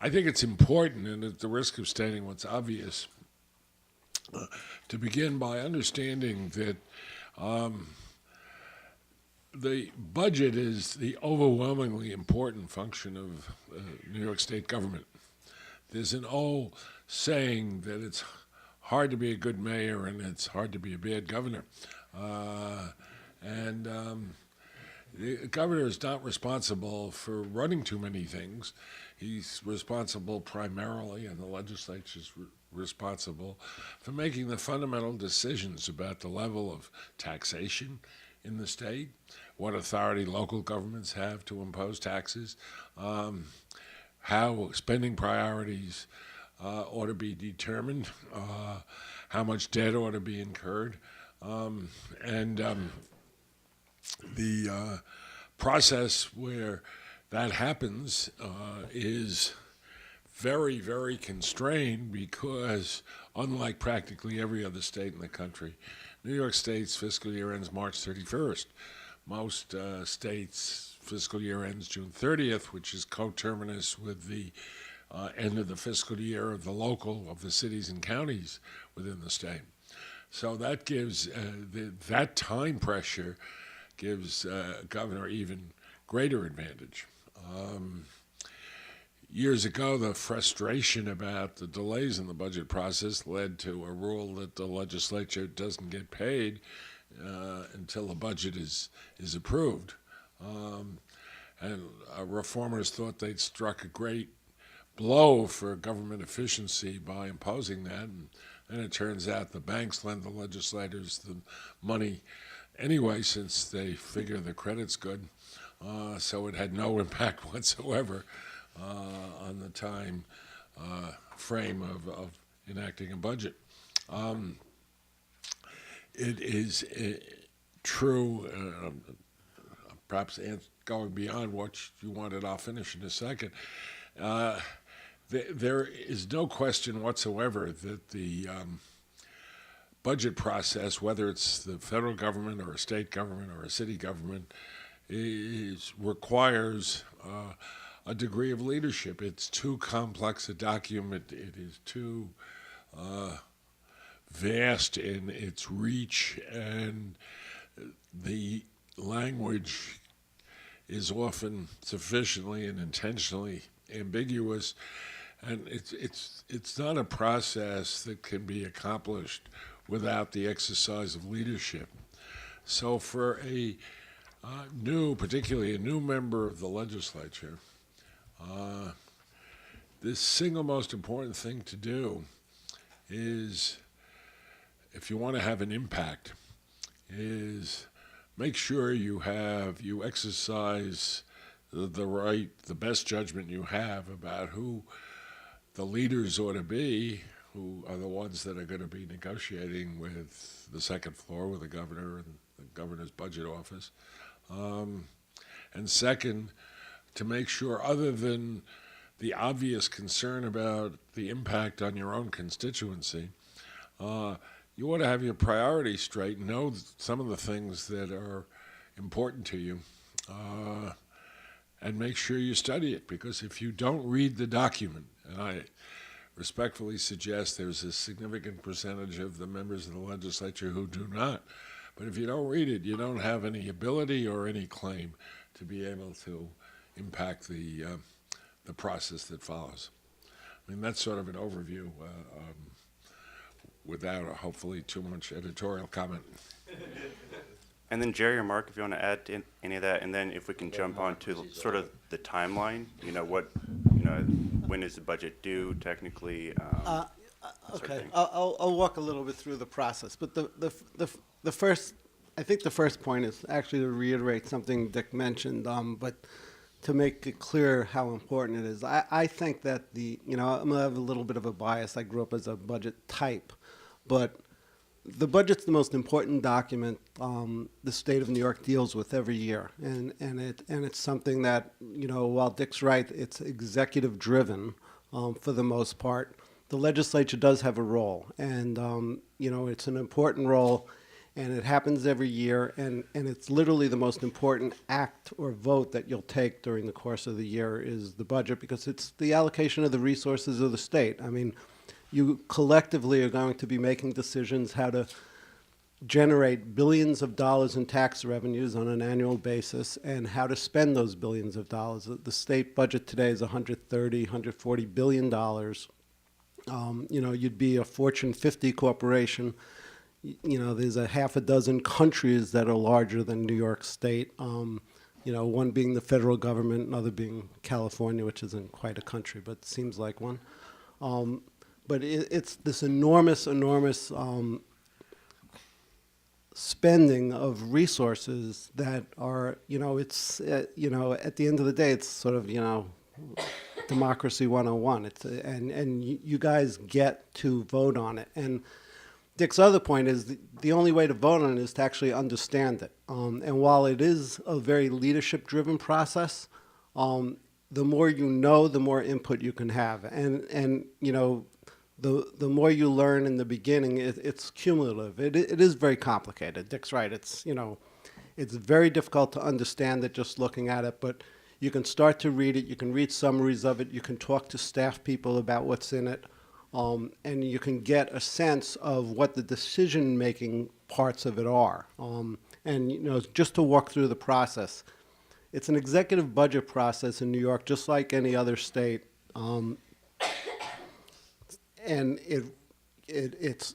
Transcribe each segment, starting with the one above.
I think it's important, and at the risk of stating what's obvious, to begin by understanding that the budget is the overwhelmingly important function of New York State government. There's an old saying that it's hard to be a good mayor and it's hard to be a bad governor. And the governor is not responsible for running too many things. He's responsible primarily, and the legislature is responsible for making the fundamental decisions about the level of taxation in the state, what authority local governments have to impose taxes, how spending priorities ought to be determined, how much debt ought to be incurred, and the process where that happens is very, very constrained because, unlike practically every other state in the country, New York State's fiscal year ends March 31st. Most states' fiscal year ends June 30th, which is coterminous with the end of the fiscal year of the cities and counties within the state. So that gives, that time pressure gives governor even greater advantage. Years ago, the frustration about the delays in the budget process led to a rule that the legislature doesn't get paid until the budget is approved. And reformers thought they'd struck a great blow for government efficiency by imposing that. And then it turns out the banks lend the legislators the money anyway, since they figure the credit's good. So it had no impact whatsoever on the time frame of enacting a budget. It is true, perhaps going beyond what you wanted, I'll finish in a second. There is no question whatsoever that the budget process, whether it's the federal government or a state government or a city government, requires a degree of leadership. It's too complex a document. It is too vast in its reach, and the language is often sufficiently and intentionally ambiguous, and it's not a process that can be accomplished without the exercise of leadership. So for particularly a new member of the legislature, the single most important thing to do is, if you want to have an impact, is make sure you exercise the best judgment you have about who the leaders ought to be, who are the ones that are going to be negotiating with the second floor, with the governor and the governor's budget office. And second, to make sure, other than the obvious concern about the impact on your own constituency, you ought to have your priorities straight, know some of the things that are important to you, and make sure you study it. Because if you don't read the document, and I respectfully suggest there's a significant percentage of the members of the legislature who do not, but if you don't read it, you don't have any ability or any claim to be able to impact the process that follows. I mean, that's sort of an overview without hopefully too much editorial comment. And then Jerry or Mark, if you want to add to any of that, and then if we can jump on to sort of the timeline, when is the budget due technically? Okay, I'll walk a little bit through the process, but the first, I think the first point is actually to reiterate something Dick mentioned, but to make it clear how important it is. I think that I'm going to have a little bit of a bias. I grew up as a budget type, but the budget's the most important document the state of New York deals with every year, and it's something that, while Dick's right, it's executive driven for the most part. The legislature does have a role, and it's an important role And it happens every year, and it's literally the most important act or vote that you'll take during the course of the year is the budget, because it's the allocation of the resources of the state. I mean, you collectively are going to be making decisions how to generate billions of dollars in tax revenues on an annual basis and how to spend those billions of dollars. The state budget today is $140 billion. You know, you'd be a Fortune 50 corporation. You know, there's a half a dozen countries that are larger than New York State. You know, one being the federal government, another being California, which isn't quite a country, but seems like one. But it's this enormous spending of resources that are, you know, it's, you know, at the end of the day, it's sort of, you know, democracy 101. It's, and you guys get to vote on it. And Dick's other point is the only way to vote on it is to actually understand it. And while it is a very leadership-driven process, the more you know, the more input you can have. And you know, the more you learn in the beginning, it's cumulative. It is very complicated. Dick's right. It's, you know, it's very difficult to understand it just looking at it, but you can start to read it. You can read summaries of it. You can talk to staff people about what's in it. And you can get a sense of what the decision-making parts of it are. And, you know, just to walk through the process, it's an executive budget process in New York, just like any other state. And it's,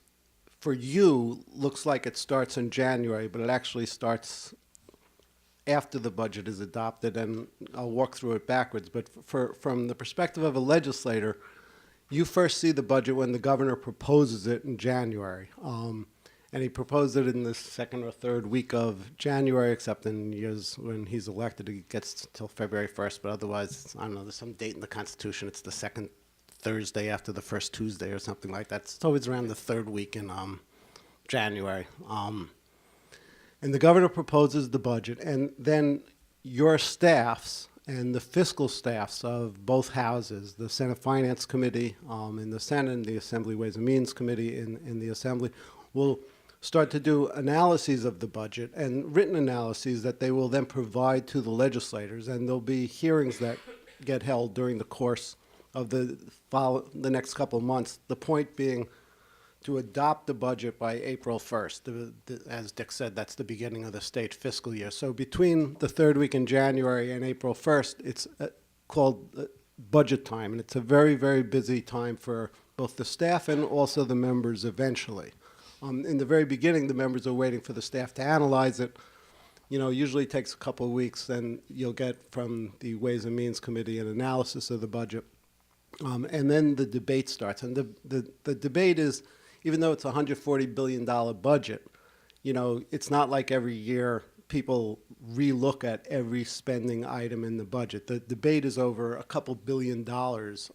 for you, looks like it starts in January, but it actually starts after the budget is adopted, and I'll walk through it backwards. But from the perspective of a legislator, you first see the budget when the governor proposes it in January. And he proposed it in the second or third week of January, except in years when he's elected, he gets till February 1st. But otherwise, I don't know, there's some date in the Constitution. It's the second Thursday after the first Tuesday or something like that. It's always around the third week in January. And the governor proposes the budget, and then your staffs and the fiscal staffs of both houses, the Senate Finance Committee in the Senate and the Assembly Ways and Means Committee in the Assembly, will start to do analyses of the budget and written analyses that they will then provide to the legislators. And there'll be hearings that get held during the course of the next couple of months, the point being to adopt the budget by April 1st. As Dick said, that's the beginning of the state fiscal year. So between the third week in January and April 1st, it's called budget time. And it's a very, very busy time for both the staff and also the members eventually. In the very beginning, the members are waiting for the staff to analyze it. You know, usually it takes a couple of weeks, then you'll get from the Ways and Means Committee an analysis of the budget. And then the debate starts. And the debate is, even though it's a $140 billion budget, you know, it's not like every year people relook at every spending item in the budget. The debate is over a couple $2 billion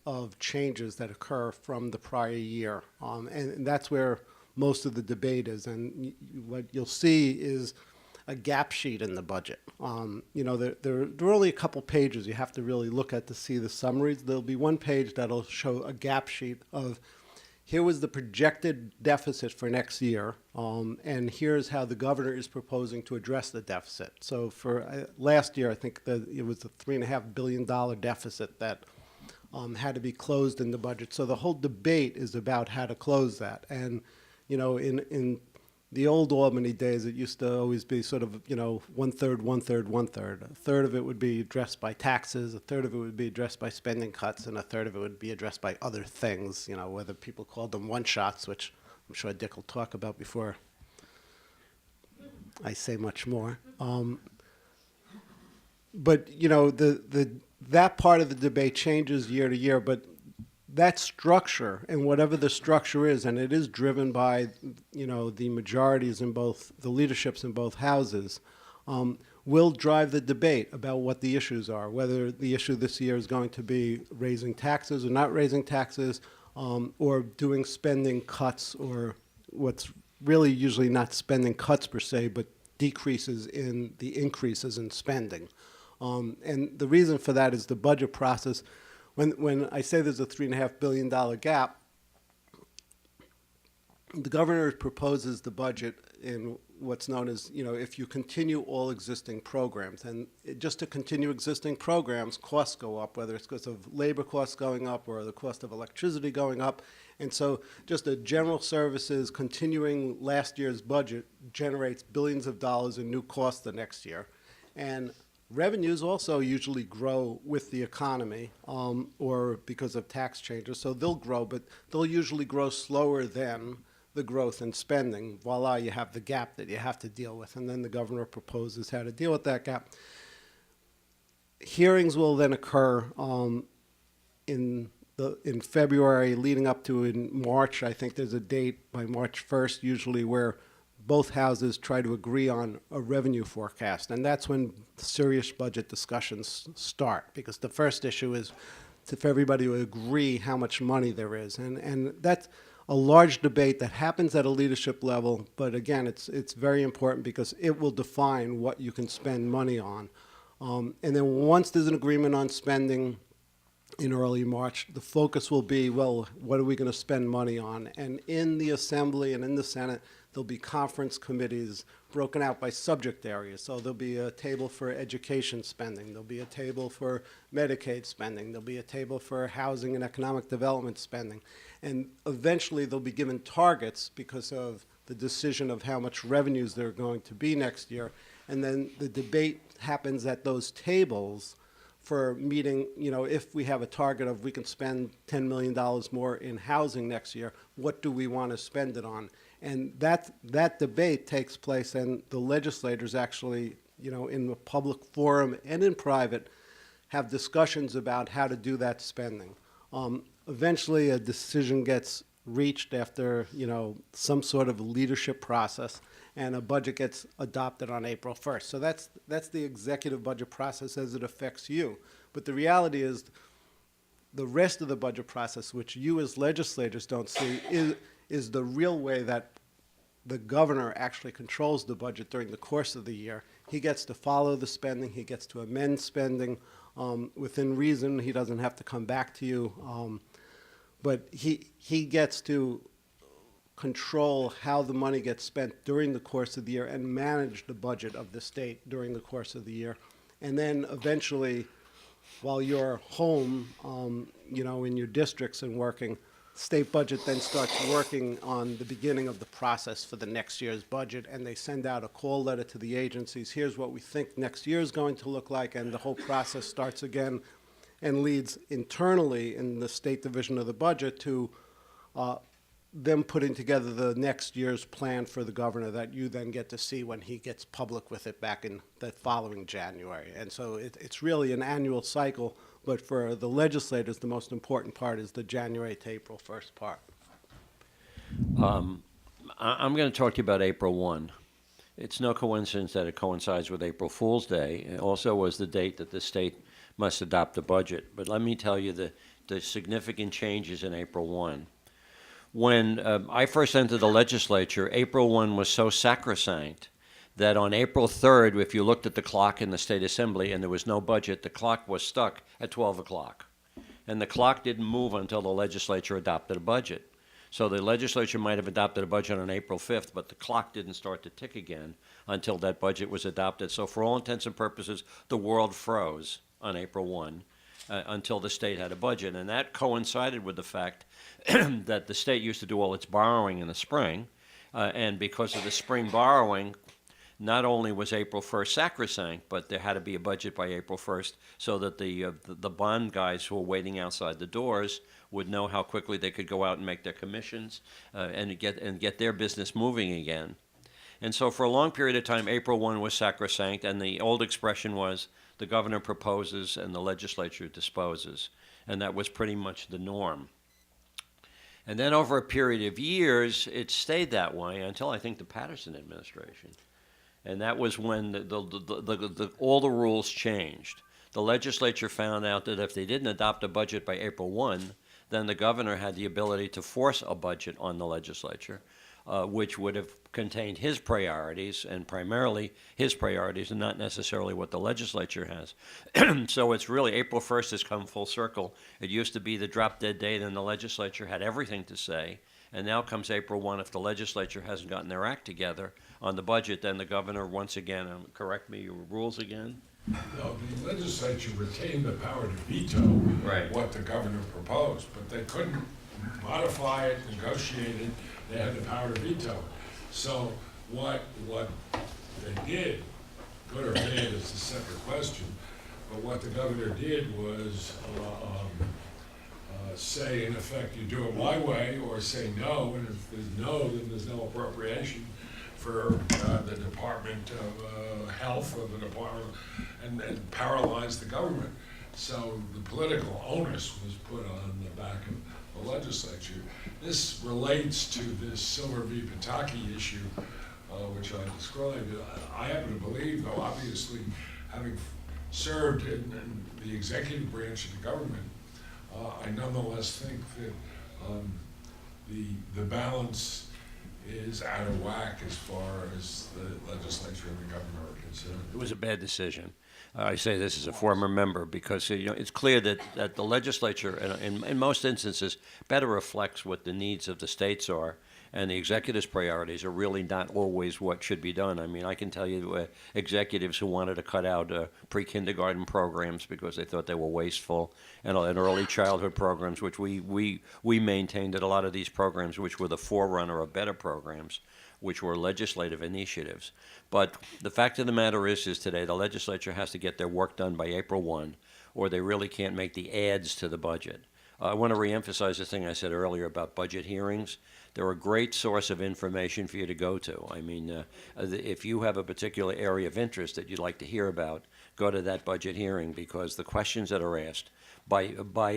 of changes that occur from the prior year. And that's where most of the debate is. And what you'll see is a gap sheet in the budget. You know, there are only a couple pages you have to really look at to see the summaries. There'll be one page that'll show a gap sheet of, here was the projected deficit for next year, and here's how the governor is proposing to address the deficit. So for last year, I think that it was a $3.5 billion deficit that had to be closed in the budget. So the whole debate is about how to close that. And, you know, in the old Albany days, it used to always be sort of, you know, one-third, one-third, one-third. A third of it would be addressed by taxes, a third of it would be addressed by spending cuts, and a third of it would be addressed by other things, you know, whether people called them one-shots, which I'm sure Dick will talk about before I say much more. But, you know, that part of the debate changes year to year, but that structure, and whatever the structure is, and it is driven by, you know, the majorities in both, the leaderships in both houses, will drive the debate about what the issues are, whether the issue this year is going to be raising taxes or not raising taxes, or doing spending cuts, or what's really usually not spending cuts per se, but decreases in the increases in spending. And the reason for that is the budget process. When I say there's a $3.5 billion gap, the governor proposes the budget in what's known as, if you continue all existing programs. And just to continue existing programs, costs go up, whether it's because of labor costs going up or the cost of electricity going up. And so just the general services continuing last year's budget generates billions of dollars in new costs the next year. And revenues also usually grow with the economy or because of tax changes. So they'll grow, but they'll usually grow slower than the growth in spending. Voila, you have the gap that you have to deal with. And then the governor proposes how to deal with that gap. Hearings will then occur in February leading up to in March. I think there's a date by March 1st usually where both houses try to agree on a revenue forecast. And that's when serious budget discussions start, because the first issue is for everybody to agree how much money there is. And that's a large debate that happens at a leadership level, but again, it's very important because it will define what you can spend money on. And then once there's an agreement on spending in early March, the focus will be, well, what are we going to spend money on? And in the Assembly and in the Senate, there'll be conference committees broken out by subject areas. So there'll be a table for education spending. There'll be a table for Medicaid spending. There'll be a table for housing and economic development spending. And eventually they'll be given targets because of the decision of how much revenues there are going to be next year. And then the debate happens at those tables for meeting, if we have a target of we can spend $10 million more in housing next year, what do we want to spend it on? And that debate takes place, and the legislators actually, in the public forum and in private, have discussions about how to do that spending. Eventually, a decision gets reached after, some sort of leadership process, and a budget gets adopted on April 1st. So that's the executive budget process as it affects you. But the reality is the rest of the budget process, which you as legislators don't see, is the real way that the governor actually controls the budget during the course of the year. He gets to follow the spending. He gets to amend spending within reason. He doesn't have to come back to you. But he gets to control how the money gets spent during the course of the year and manage the budget of the state during the course of the year. And then eventually, while you're home, in your districts and working, state budget then starts working on the beginning of the process for the next year's budget, and they send out a call letter to the agencies. Here's what we think next year is going to look like, and the whole process starts again and leads internally in the state division of the budget to them putting together the next year's plan for the governor that you then get to see when he gets public with it back in the following January. And so it's really an annual cycle, but for the legislators, the most important part is the January to April 1st part. I'm going to talk to you about April 1. It's no coincidence that it coincides with April Fool's Day. It also was the date that the state must adopt a budget. But let me tell you the significant changes in April 1. When I first entered the legislature, April 1 was so sacrosanct that on April 3rd, if you looked at the clock in the State Assembly and there was no budget, the clock was stuck at 12 o'clock. And the clock didn't move until the legislature adopted a budget. So the legislature might have adopted a budget on April 5th, but the clock didn't start to tick again until that budget was adopted. So for all intents and purposes, the world froze on April 1 until the state had a budget. And that coincided with the fact that the state used to do all its borrowing in the spring. And because of the spring borrowing, not only was April 1st sacrosanct, but there had to be a budget by April 1st so that the bond guys who were waiting outside the doors would know how quickly they could go out and make their commissions and get their business moving again. And so for a long period of time, April 1 was sacrosanct, and the old expression was the governor proposes and the legislature disposes. And that was pretty much the norm. And then over a period of years, it stayed that way until I think the Patterson administration. And that was when all the rules changed. The legislature found out that if they didn't adopt a budget by April 1, then the governor had the ability to force a budget on the legislature, which would have contained his priorities, and primarily his priorities, and not necessarily what the legislature has. So it's really, April 1st has come full circle. It used to be the drop-dead date, and the legislature had everything to say, And now comes April 1, if the legislature hasn't gotten their act together on the budget, then the governor, once again, correct me, your rules again? No, the legislature retained the power to veto Right. what the governor proposed, but they couldn't modify it, negotiate it. They had the power to veto it. So what they did, good or bad is a separate question, but what the governor did was say, in effect, you do it my way, or say no, and if there's no, then there's no appropriation for the Department of Health or the Department, and paralyze the government. So the political onus was put on the back of the legislature. This relates to this Silver v. Pataki issue, which I described. I happen to believe, though, obviously, having served in the executive branch of the government, I nonetheless think that the balance is out of whack as far as the legislature and the governor are concerned. It was a bad decision. I say this as a former member because it's clear that the legislature, in most instances, better reflects what the needs of the states are, and the executive's priorities are really not always what should be done. I mean, I can tell you executives who wanted to cut out pre-kindergarten programs because they thought they were wasteful, and early childhood programs, which we maintained that a lot of these programs, which were the forerunner of better programs, which were legislative initiatives. But the fact of the matter is today the legislature has to get their work done by April 1, or they really can't make the adds to the budget. I want to reemphasize the thing I said earlier about budget hearings. They're a great source of information for you to go to. I mean, if you have a particular area of interest that you'd like to hear about, go to that budget hearing, because the questions that are asked by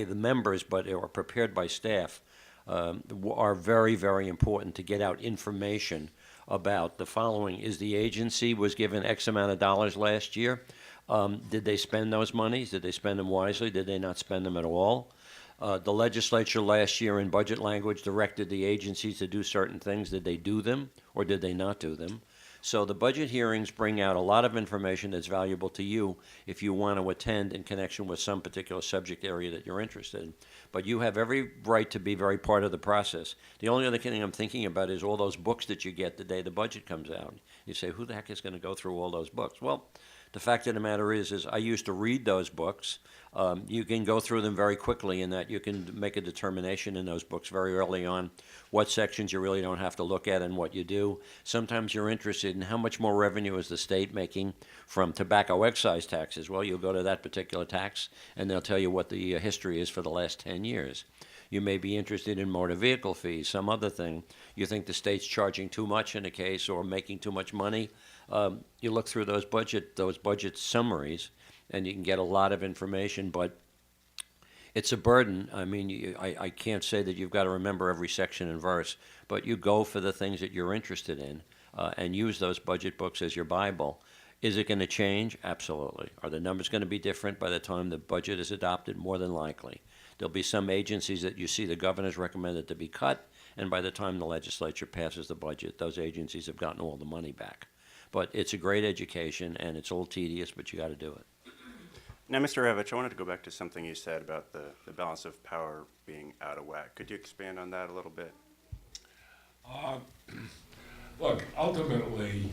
the members, but are prepared by staff, are very, very important to get out information about the following. Is the agency was given X amount of dollars last year? Did they spend those monies? Did they spend them wisely? Did they not spend them at all? The legislature last year in budget language directed the agencies to do certain things. Did they do them, or did they not do them? So the budget hearings bring out a lot of information that's valuable to you if you want to attend in connection with some particular subject area that you're interested in. But you have every right to be very part of the process. The only other thing I'm thinking about is all those books that you get the day the budget comes out. You say, who the heck is going to go through all those books? Well, the fact of the matter is I used to read those books. You can go through them very quickly in that you can make a determination in those books very early on what sections you really don't have to look at and what you do. Sometimes you're interested in how much more revenue is the state making from tobacco excise taxes. Well, you'll go to that particular tax and they'll tell you what the history is for the last 10 years. You may be interested in motor vehicle fees, some other thing. You think the state's charging too much in a case or making too much money. You look through those budget summaries, and you can get a lot of information, but it's a burden. I mean, I can't say that you've got to remember every section and verse, but you go for the things that you're interested in and use those budget books as your Bible. Is it going to change? Absolutely. Are the numbers going to be different by the time the budget is adopted? More than likely. There'll be some agencies that you see the governor's recommended to be cut, and by the time the legislature passes the budget, those agencies have gotten all the money back. But it's a great education, and it's a little tedious, but you got to do it. Now, Mr. Ravitch, I wanted to go back to something you said about the balance of power being out of whack. Could you expand on that a little bit? Look, ultimately,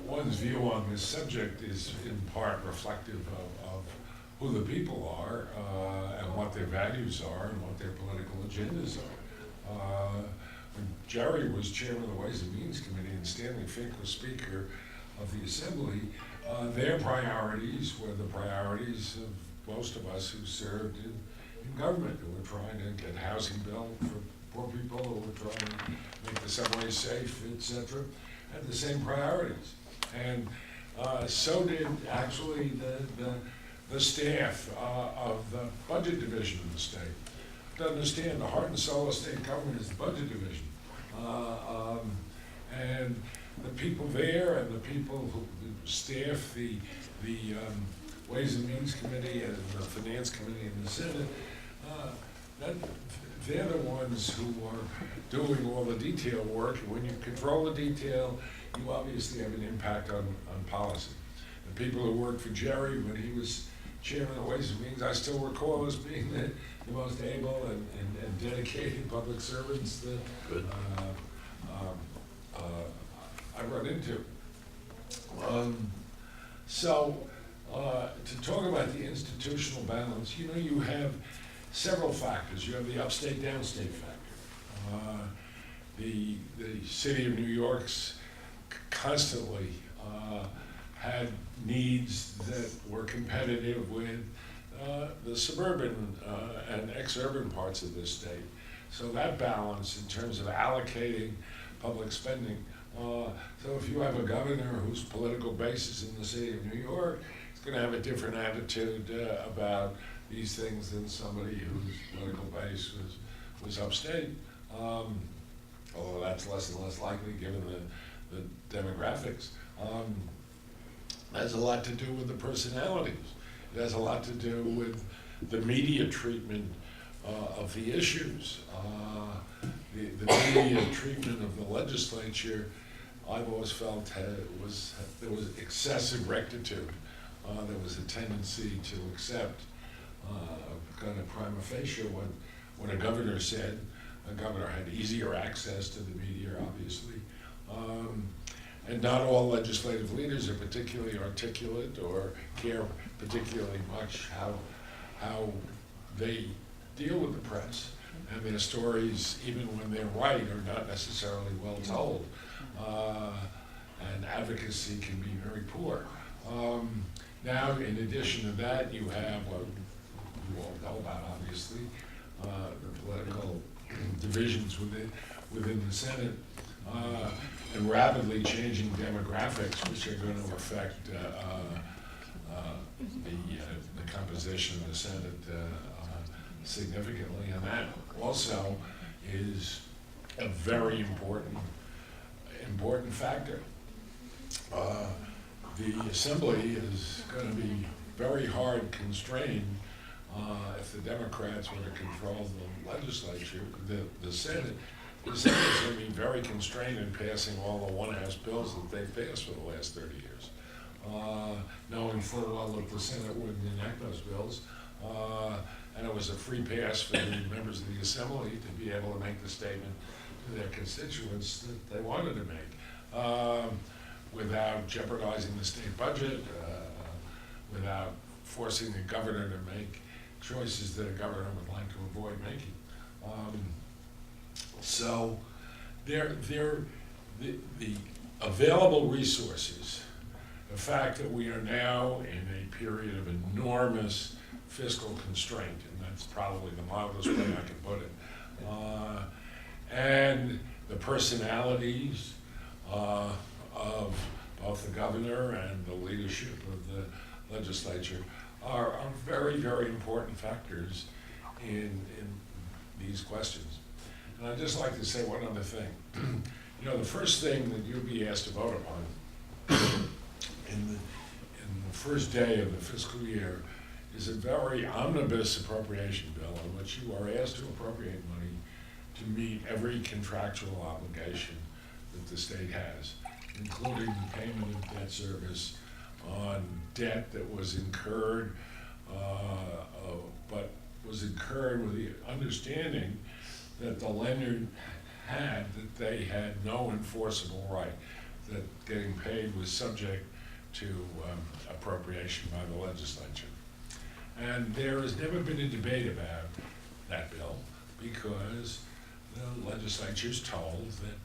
one's view on this subject is in part reflective of who the people are and what their values are and what their political agendas are. When Jerry was chairman of the Ways and Means Committee and Stanley Fink was Speaker of the Assembly, their priorities were the priorities of most of us who served in government, who were trying to get housing built for poor people, who were trying to make the subways safe, etc., had the same priorities. And so did actually the staff of the budget division of the state. To understand, the heart and soul of state government is the budget division. And the people there and the people who staff the Ways and Means Committee and the Finance Committee in the Senate, they're the ones who are doing all the detail work. And when you control the detail, you obviously have an impact on policy. The people who worked for Jerry when he was chairman of Ways and Means, I still recall as being the most able and dedicated public servants that I've run into. To talk about the institutional balance, you have several factors. You have the upstate, downstate factor. The city of New York's constantly had needs that were competitive with the suburban and ex-urban parts of this state. So that balance in terms of allocating public spending. So if you have a governor whose political base is in the city of New York, he's going to have a different attitude about these things than somebody whose political base was upstate. Although that's less and less likely given the demographics. It has a lot to do with the personalities. It has a lot to do with the media treatment of the issues. The media treatment of the legislature, I've always felt there was excessive rectitude. There was a tendency to accept kind of prima facie what a governor said. A governor had easier access to the media, obviously. And not all legislative leaders are particularly articulate or care particularly much how they deal with the press. And their stories, even when they're right, are not necessarily well told. And advocacy can be very poor. Now, in addition to that, you have what you all know about, obviously, the political divisions within the Senate, and rapidly changing demographics, which are going to affect the composition of the Senate significantly, and that also is a very important factor. The Assembly is going to be very hard constrained if the Democrats were to control the legislature, the Senate. The Senate is going to be very constrained in passing all the one-house bills that they've passed for the last 30 years. Knowing full well that the Senate wouldn't enact those bills. And it was a free pass for the members of the Assembly to be able to make the statement to their constituents that they wanted to make, without jeopardizing the state budget, without forcing the governor to make choices that a governor would like to avoid making. So the available resources, the fact that we are now in a period of enormous fiscal constraint, and that's probably the mildest way I can put it, and the personalities of both the governor and the leadership of the legislature are very, very important factors in these questions. And I'd just like to say one other thing. The first thing that you'll be asked to vote upon in the first day of the fiscal year is a very omnibus appropriation bill in which you are asked to appropriate money to meet every contractual obligation that the state has, including the payment of debt service on debt that was incurred, but was incurred with the understanding that the lender had that they had no enforceable right, that getting paid was subject to appropriation by the legislature. And there has never been a debate about that bill because the legislature's told that,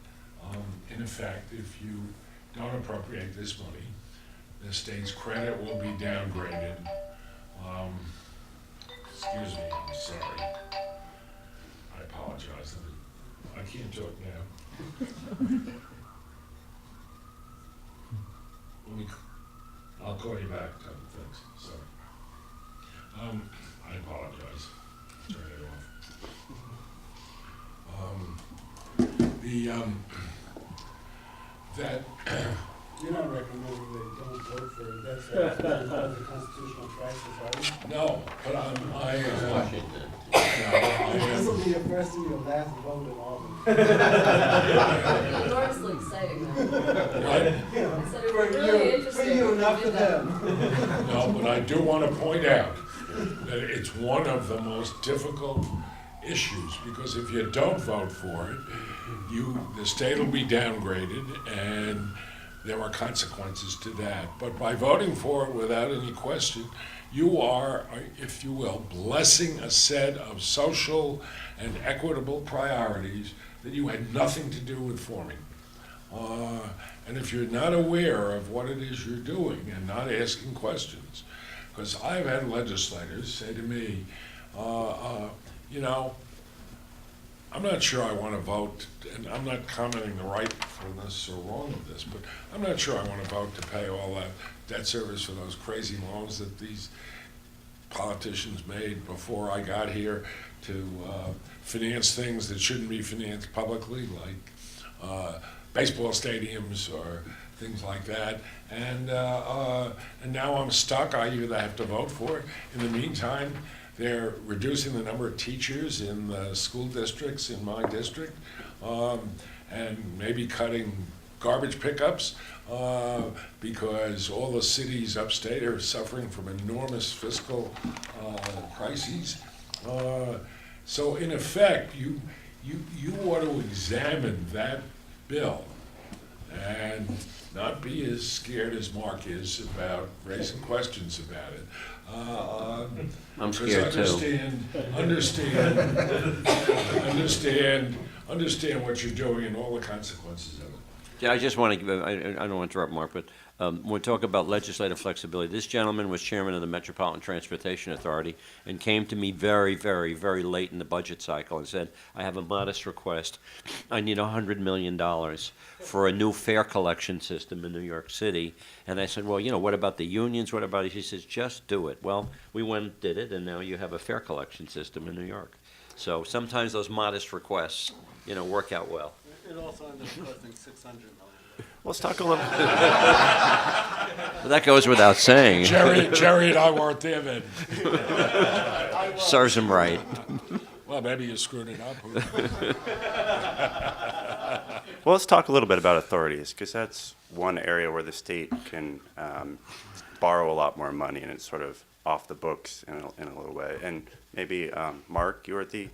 in effect, if you don't appropriate this money, the state's credit will be downgraded. Excuse me, I'm sorry. I apologize. I can't talk now. I'll call you back, thanks, sorry. I apologize. Turn it off. That You're not recommending they don't vote for it, that's a constitutional crisis, are you? no, but This will be a first and your last vote in Albany. Enormously exciting, though. Right? I said it was really interesting. For you, not You for did that. them. No, but I do want to point out that it's one of the most difficult issues, because if you don't vote for it, the state will be downgraded, and there are consequences to that. But by voting for it without any question, you are, if you will, blessing a set of social and equitable priorities that you had nothing to do with forming. And if you're not aware of what it is you're doing and not asking questions, because I've had legislators say to me, you know, I'm not sure I want to vote, and I'm not commenting the rightfulness or wrong of this, but I'm not sure I want to vote to pay all that debt service for those crazy loans that these politicians made before I got here to finance things that shouldn't be financed publicly, like baseball stadiums or things like that. And now I'm stuck. I either have to vote for it. In the meantime, they're reducing the number of teachers in the school districts in my district, and maybe cutting garbage pickups, because all the cities upstate are suffering from enormous fiscal crises. So in effect, you ought to examine that bill and not be as scared as Mark is about raising questions about it. I'm scared too. Understand what you're doing and all the consequences of it. Yeah, I just want to give, I don't want to interrupt Mark, but when we talk about legislative flexibility, this gentleman was chairman of the Metropolitan Transportation Authority and came to me very, very, very late in the budget cycle and said, I have a modest request. I need $100 million for a new fare collection system in New York City. And I said, well, you know, what about the unions? What about it? He says, just do it. Well, we went and did it, and now you have a fare collection system in New York. So sometimes those modest requests, you know, work out well. It also ended up costing $600 million. Let's talk a little. But that goes without saying. Jerry and I weren't there then. Serves him right. Well, maybe you screwed it up. Well, let's talk a little bit about authorities, because that's one area where the state can borrow a lot more money, and it's sort of off the books in a little way. And maybe, Mark, you were at the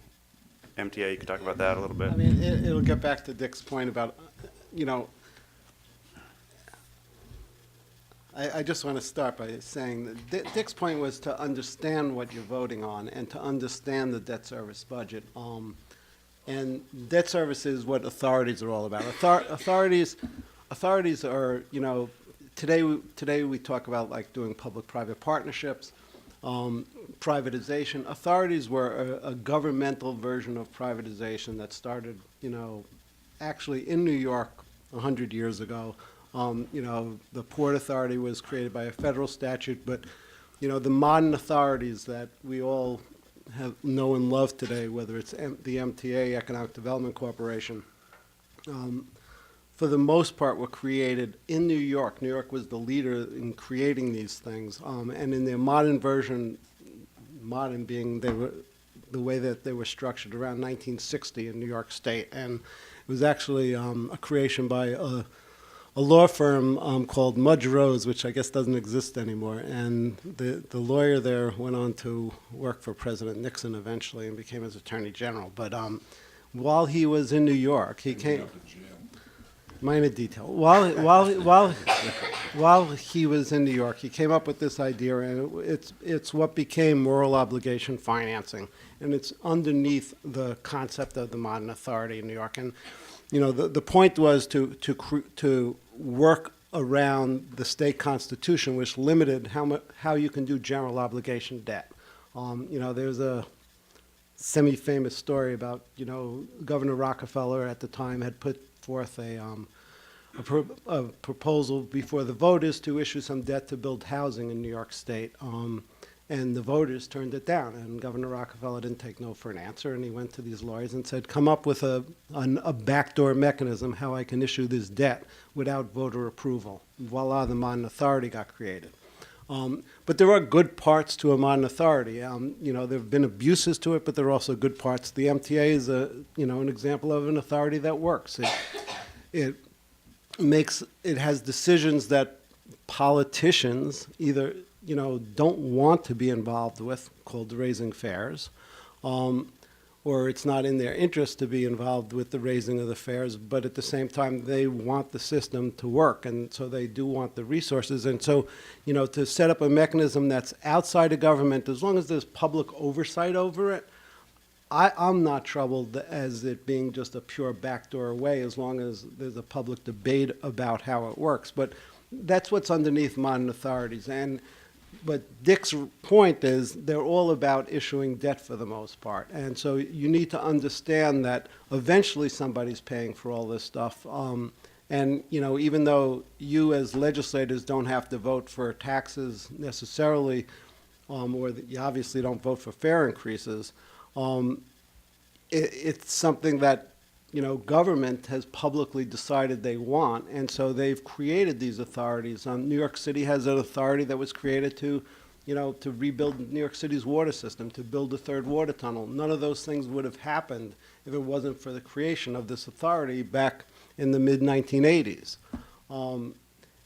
MTA, you could talk about that a little bit. I mean, it'll get back to Dick's point about, you know, I just want to start by saying that Dick's point was to understand what you're voting on and to understand the debt service budget. And debt service is what authorities are all about. Authorities are, you know, today we talk about like doing public-private partnerships, privatization. Authorities were a governmental version of privatization that started, you know, actually in New York 100 years ago. You know, the Port Authority was created by a federal statute, but, you know, the modern authorities that we all know and love today, whether it's the MTA, Economic Development Corporation, for the most part were created in New York. New York was the leader in creating these things, and in their modern version, modern being the way that they were structured around 1960 in New York State, and it was actually a creation by a law firm called Mudge Rose, which I guess doesn't exist anymore. And the lawyer there went on to work for President Nixon eventually and became his attorney general. But while he was in New York, he came. Minor detail. While he was in New York, he came up with this idea, and it's what became moral obligation financing, and it's underneath the concept of the modern authority in New York. And you know, the point was to work around the state constitution, which limited how you can do general obligation debt. You know, there's a semi-famous story about, you know, Governor Rockefeller at the time had put forth a proposal before the voters to issue some debt to build housing in New York State. And the voters turned it down, and Governor Rockefeller didn't take no for an answer, and he went to these lawyers and said, come up with a backdoor mechanism how I can issue this debt without voter approval. Voila, the modern authority got created. But there are good parts to a modern authority. There have been abuses to it, but there are also good parts. The MTA is an example of an authority that works. It has decisions that politicians either don't want to be involved with, called raising fares, or it's not in their interest to be involved with the raising of the fares, but at the same time they want the system to work, and so they do want the resources. And so, to set up a mechanism that's outside of government, as long as there's public oversight over it, I'm not troubled as it being just a pure backdoor way, as long as there's a public debate about how it works. But that's what's underneath modern authorities. But Dick's point is they're all about issuing debt for the most part. And so you need to understand that eventually somebody's paying for all this stuff. And even though you as legislators don't have to vote for taxes necessarily, or you obviously don't vote for fare increases, it's something that government has publicly decided they want, and so they've created these authorities. New York City has an authority that was created to rebuild New York City's water system, to build a third water tunnel. None of those things would have happened if it wasn't for the creation of this authority back in the mid-1980s.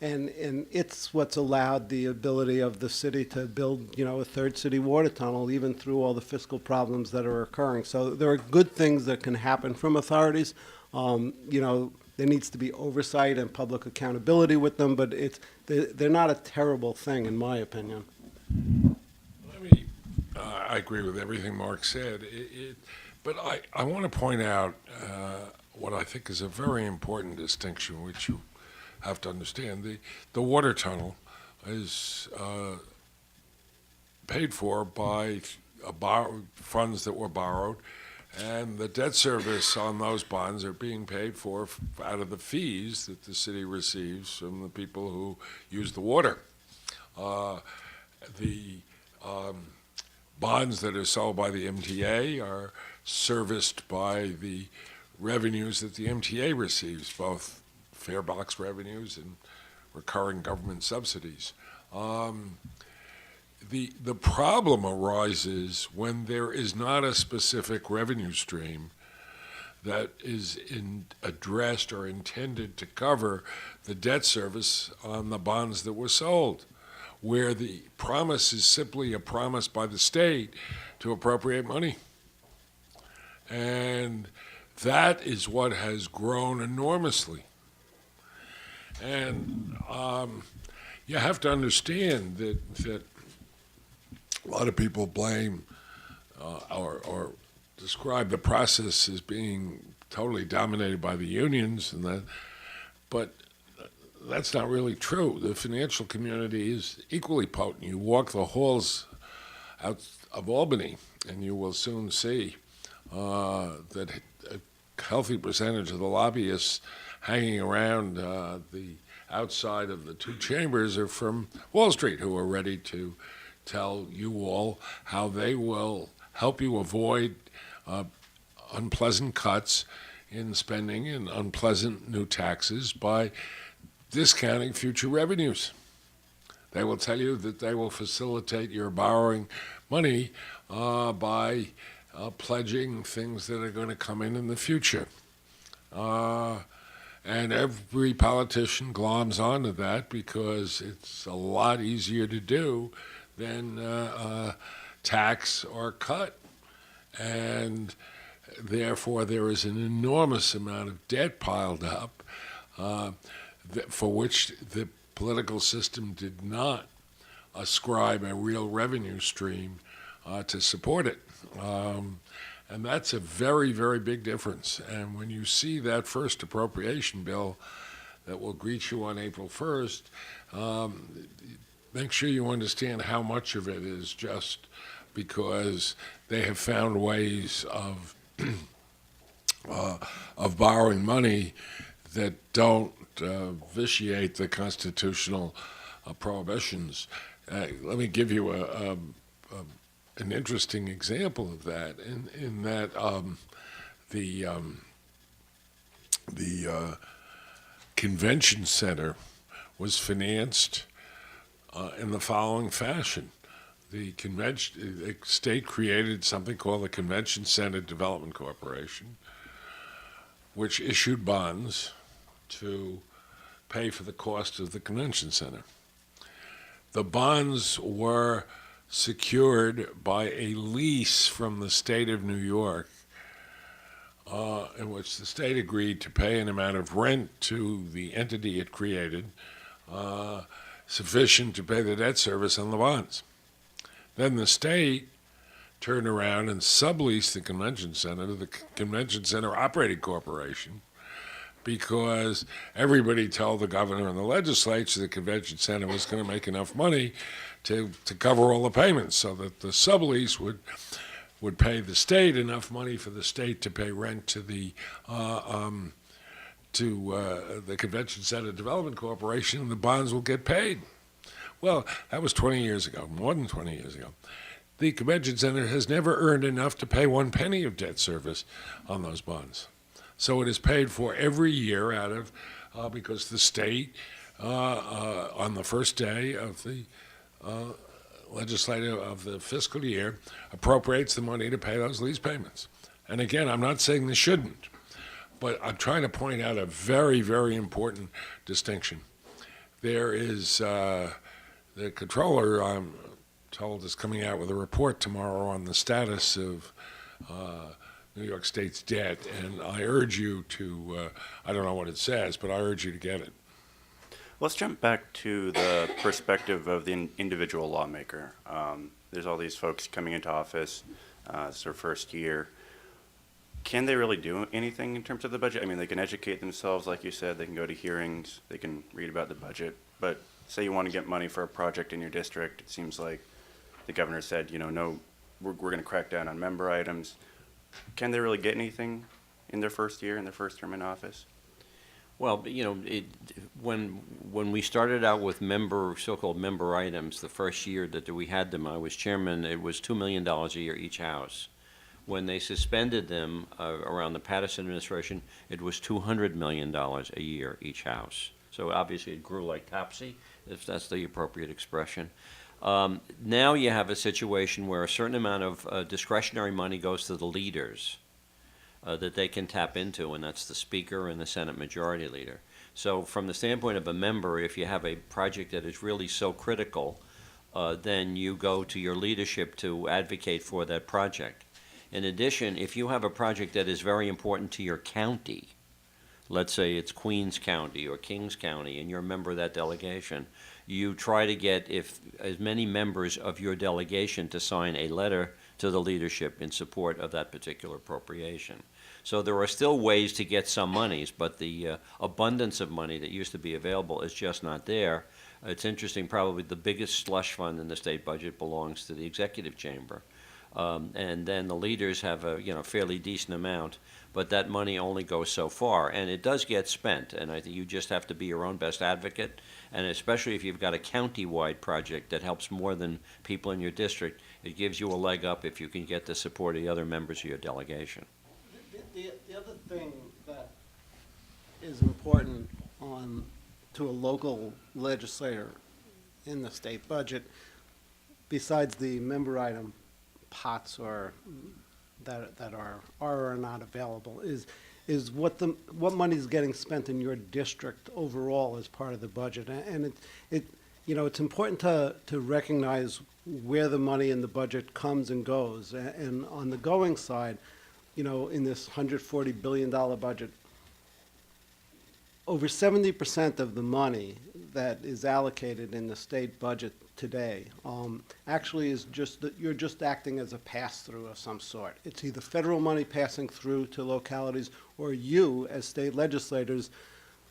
And it's what's allowed the ability of the city to build, a third city water tunnel, even through all the fiscal problems that are occurring. So there are good things that can happen from authorities. There needs to be oversight and public accountability with them, but they're not a terrible thing, in my opinion. I agree with everything Mark said, but I want to point out what I think is a very important distinction, which you have to understand. The water tunnel is paid for by funds that were borrowed, and the debt service on those bonds are being paid for out of the fees that the city receives from the people who use the water. The bonds that are sold by the MTA are serviced by the revenues that the MTA receives, both fare box revenues and recurring government subsidies. The problem arises when there is not a specific revenue stream that is addressed or intended to cover the debt service on the bonds that were sold, where the promise is simply a promise by the state to appropriate money. And that is what has grown enormously. And you have to understand that a lot of people blame or describe the process as being totally dominated by the unions, but that's not really true. The financial community is equally potent. You walk the halls out of Albany, and you will soon see that a healthy percentage of the lobbyists hanging around the outside of the two chambers are from Wall Street, who are ready to tell you all how they will help you avoid unpleasant cuts in spending and unpleasant new taxes by discounting future revenues. They will tell you that they will facilitate your borrowing money by pledging things that are going to come in the future. And every politician gloms onto that because it's a lot easier to do than tax or cut. And therefore, there is an enormous amount of debt piled up for which the political system did not ascribe a real revenue stream to support it. And that's a very, very big difference. And when you see that first appropriation bill that will greet you on April 1st, make sure you understand how much of it is just because they have found ways of borrowing money that don't vitiate the constitutional prohibitions. Let me give you an interesting example of that. In that the convention center was financed in the following fashion. The state created something called the Convention Center Development Corporation, which issued bonds to pay for the cost of the convention center. The bonds were secured by a lease from the state of New York, in which the state agreed to pay an amount of rent to the entity it created, sufficient to pay the debt service on the bonds. Then the state turned around and subleased the convention center to the Convention Center Operating Corporation, because everybody told the governor and the legislature the convention center was going to make enough money to cover all the payments, so that the sublease would pay the state enough money for the state to pay rent to the Convention Center Development Corporation, and the bonds will get paid. Well, that was 20 years ago, more than 20 years ago. The convention center has never earned enough to pay one penny of debt service on those bonds. So it is paid for every year out of, because the state, on the first day of the legislative of the fiscal year, appropriates the money to pay those lease payments. And again, I'm not saying they shouldn't, but I'm trying to point out a very, very important distinction. There is the controller, I'm told, is coming out with a report tomorrow on the status of New York State's debt, and I urge you to, I don't know what it says, but I urge you to get it. Let's jump back to the perspective of the individual lawmaker. There's all these folks coming into office, it's their first year. Can they really do anything in terms of the budget? I mean, they can educate themselves, like you said, they can go to hearings, they can read about the budget, but say you want to get money for a project in your district, it seems like the governor said, no, we're going to crack down on member items. Can they really get anything in their first year, in their first term in office? Well, when we started out with so-called member items, the first year that we had them, I was chairman, it was $2 million a year each house. When they suspended them around the Patterson administration, it was $200 million a year each house. So obviously it grew like Topsy, if that's the appropriate expression. Now you have a situation where a certain amount of discretionary money goes to the leaders that they can tap into, and that's the Speaker and the Senate Majority Leader. So from the standpoint of a member, if you have a project that is really so critical, then you go to your leadership to advocate for that project. In addition, if you have a project that is very important to your county, let's say it's Queens County or Kings County, and you're a member of that delegation, you try to get as many members of your delegation to sign a letter to the leadership in support of that particular appropriation. So there are still ways to get some monies, but the abundance of money that used to be available is just not there. It's interesting, probably the biggest slush fund in the state budget belongs to the executive chamber. And then the leaders have a fairly decent amount, but that money only goes so far, and it does get spent. And I think you just have to be your own best advocate, and especially if you've got a county-wide project that helps more than people in your district, it gives you a leg up if you can get the support of the other members of your delegation. The other thing that is important to a local legislator in the state budget, besides the member item pots or that are or not available, is what money is getting spent in your district overall as part of the budget, and it's important to recognize where the money in the budget comes and goes, and on the going side, in this $140 billion budget, over 70% of the money that is allocated in the state budget today actually is you're just acting as a pass-through of some sort. It's either federal money passing through to localities, or you, as state legislators,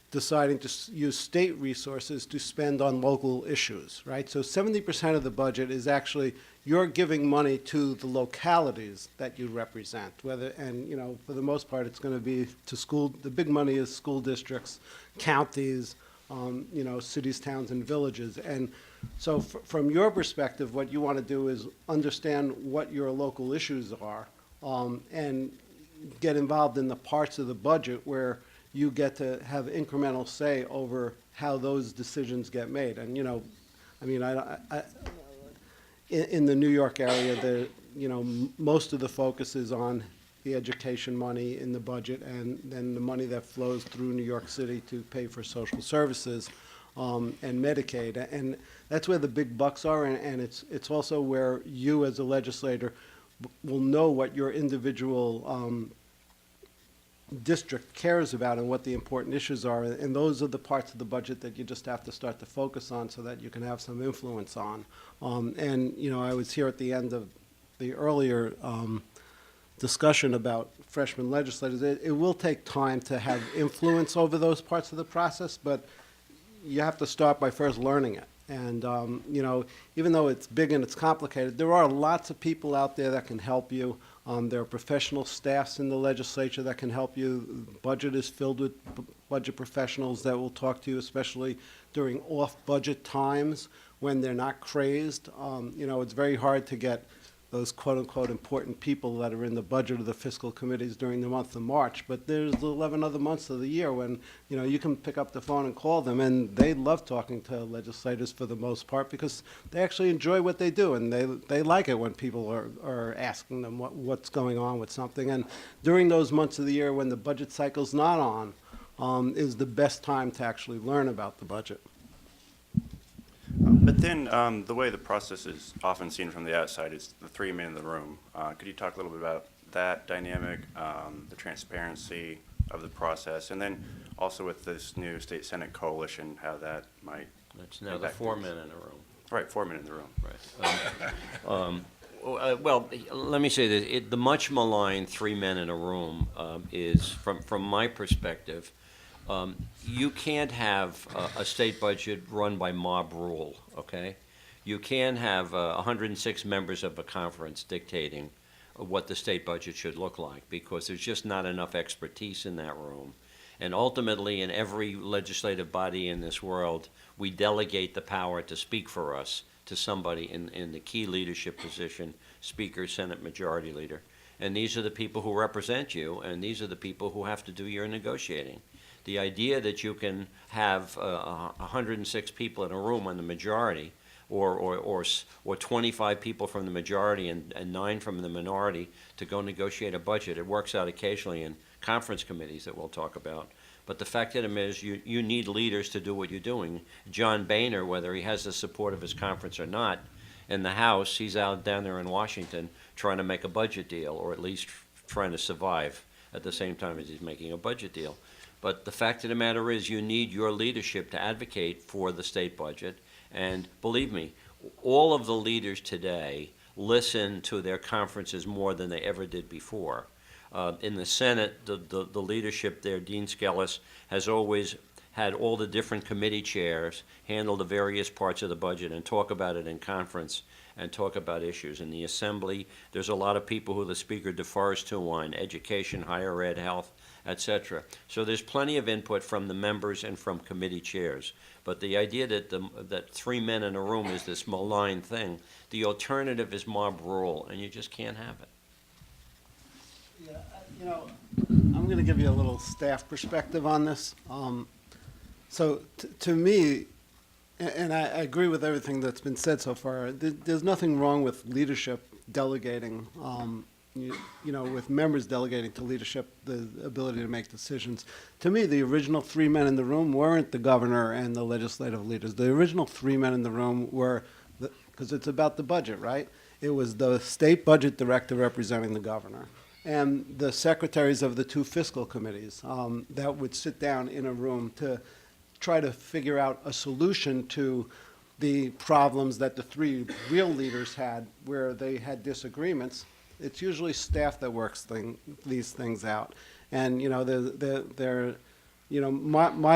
deciding to use state resources to spend on local issues, right? So 70% of the budget is actually you're giving money to the localities that you represent, for the most part, it's going to be to school. The big money is school districts, counties, cities, towns, and villages. And so from your perspective, what you want to do is understand what your local issues are, and get involved in the parts of the budget where you get to have incremental say over how those decisions get made. And, I mean, in the New York area, most of the focus is on the education money in the budget, and then the money that flows through New York City to pay for social services and Medicaid. And that's where the big bucks are, and it's also where you as a legislator will know what your individual district cares about and what the important issues are, and those are the parts of the budget that you just have to start to focus on so that you can have some influence on. And I was here at the end of the earlier discussion about freshman legislators. It will take time to have influence over those parts of the process, but you have to start by first learning it. And, even though it's big and it's complicated, there are lots of people out there that can help you. There are professional staffs in the legislature that can help you. The budget is filled with budget professionals that will talk to you, especially during off-budget times when they're not crazed. It's very hard to get those quote-unquote important people that are in the budget of the fiscal committees during the month of March. But there's 11 other months of the year when, you can pick up the phone and call them, and they love talking to legislators for the most part because they actually enjoy what they do, and they like it when people are asking them what's going on with something. And during those months of the year when the budget cycle's not on, is the best time to actually learn about the budget. But then the way the process is often seen from the outside is the 3 men in the room. Could you talk a little bit about that dynamic, the transparency of the process, and then also with this new state senate coalition, how that might That's now the impact 4 things? men in a room. Right, 4 men in the room. Right. Well, let me say this. The much maligned 3 men in a room is, from my perspective, you can't have a state budget run by mob rule, okay? You can have 106 members of a conference dictating what the state budget should look like because there's just not enough expertise in that room. And ultimately, in every legislative body in this world, we delegate the power to speak for us to somebody in the key leadership position, Speaker, Senate Majority Leader. And these are the people who represent you, and these are the people who have to do your negotiating. The idea that you can have 106 people in a room on the majority, or 25 people from the majority and 9 from the minority to go negotiate a budget, it works out occasionally in conference committees that we'll talk about. But the fact of it is you need leaders to do what you're doing. John Boehner, whether he has the support of his conference or not, in the House, he's out down there in Washington trying to make a budget deal, or at least trying to survive at the same time as he's making a budget deal. But the fact of the matter is you need your leadership to advocate for the state budget. And believe me, all of the leaders today listen to their conferences more than they ever did before. In the Senate, the leadership there, Dean Skelos, has always had all the different committee chairs handle the various parts of the budget and talk about it in conference and talk about issues. In the Assembly, there's a lot of people who the Speaker defers to on education, higher ed, health, etc. So there's plenty of input from the members and from committee chairs. But the idea that 3 men in a room is this malign thing, the alternative is mob rule, and you just can't have it. Yeah, I'm going to give you a little staff perspective on this. So to me, and I agree with everything that's been said so far, there's nothing wrong with leadership delegating, with members delegating to leadership the ability to make decisions. To me, the original 3 men in the room weren't the governor and the legislative leaders. The original 3 men in the room were, because it's about the budget, right? It was the state budget director representing the governor and the secretaries of the 2 fiscal committees that would sit down in a room to try to figure out a solution to the problems that the 3 real leaders had where they had disagreements. It's usually staff that works these things out. And, my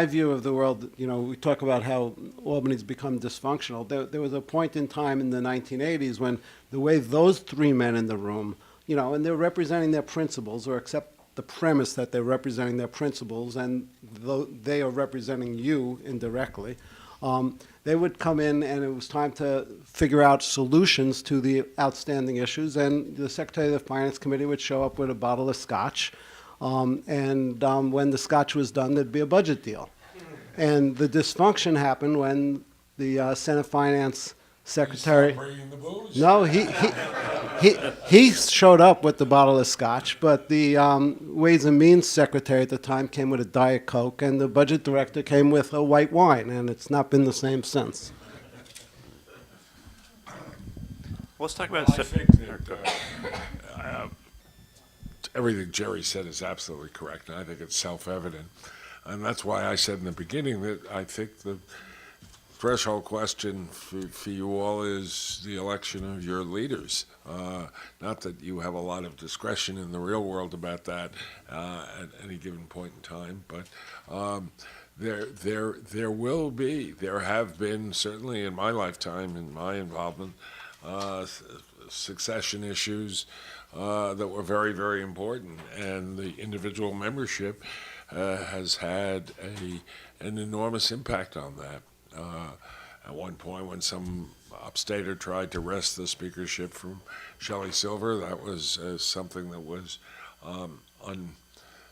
view of the world, we talk about how Albany's become dysfunctional. There was a point in time in the 1980s when the way those 3 men in the room, and they're representing their principles, or accept the premise that they're representing their principles, and they are representing you indirectly. They would come in, and it was time to figure out solutions to the outstanding issues, and the Secretary of the Finance Committee would show up with a bottle of scotch, and when the scotch was done, there'd be a budget deal. And the dysfunction happened when the Senate Finance Secretary. Bringing the booze? No, he showed up with the bottle of scotch, but the Ways and Means Secretary at the time came with a Diet Coke, and the Budget Director came with a white wine, and it's not been the same since. Let's talk about. I think that everything Jerry said is absolutely correct, and I think it's self-evident. And that's why I said in the beginning that I think the threshold question for you all is the election of your leaders. Not that you have a lot of discretion in the real world about that at any given point in time, but there have been, certainly in my lifetime, in my involvement, succession issues that were very, very important, and the individual membership has had an enormous impact on that. At one point, when some upstater tried to wrest the speakership from Shelley Silver, that was something that was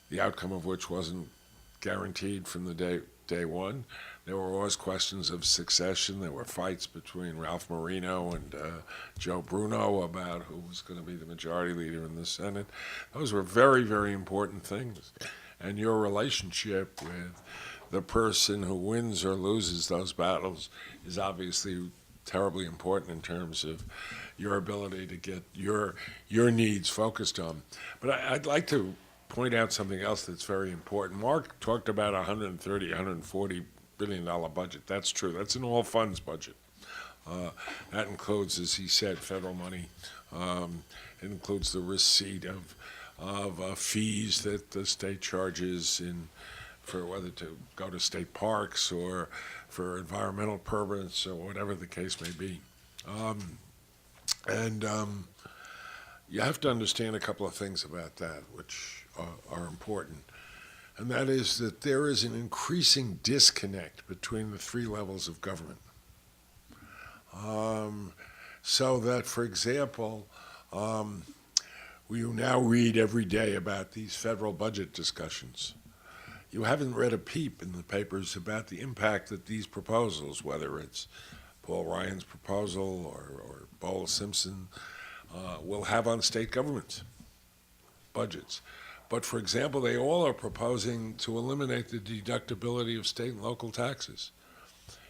the outcome of which wasn't guaranteed from the day one. There were always questions of succession. There were fights between Ralph Marino and Joe Bruno about who was going to be the majority leader in the Senate. Those were very, very important things. And your relationship with the person who wins or loses those battles is obviously terribly important in terms of your ability to get your needs focused on. But I'd like to point out something else that's very important. Mark talked about $130, $140 billion budget. That's true. That's an all funds budget. That includes, as he said, federal money. It includes the receipt of fees that the state charges for whether to go to state parks or for environmental permits or whatever the case may be. You have to understand a couple of things about that, which are important. And that is that there is an increasing disconnect between the three levels of government. So that, for example, we now read every day about these federal budget discussions. You haven't read a peep in the papers about the impact that these proposals, whether it's Paul Ryan's proposal or Bowles Simpson, will have on state governments' budgets. But, for example, they all are proposing to eliminate the deductibility of state and local taxes.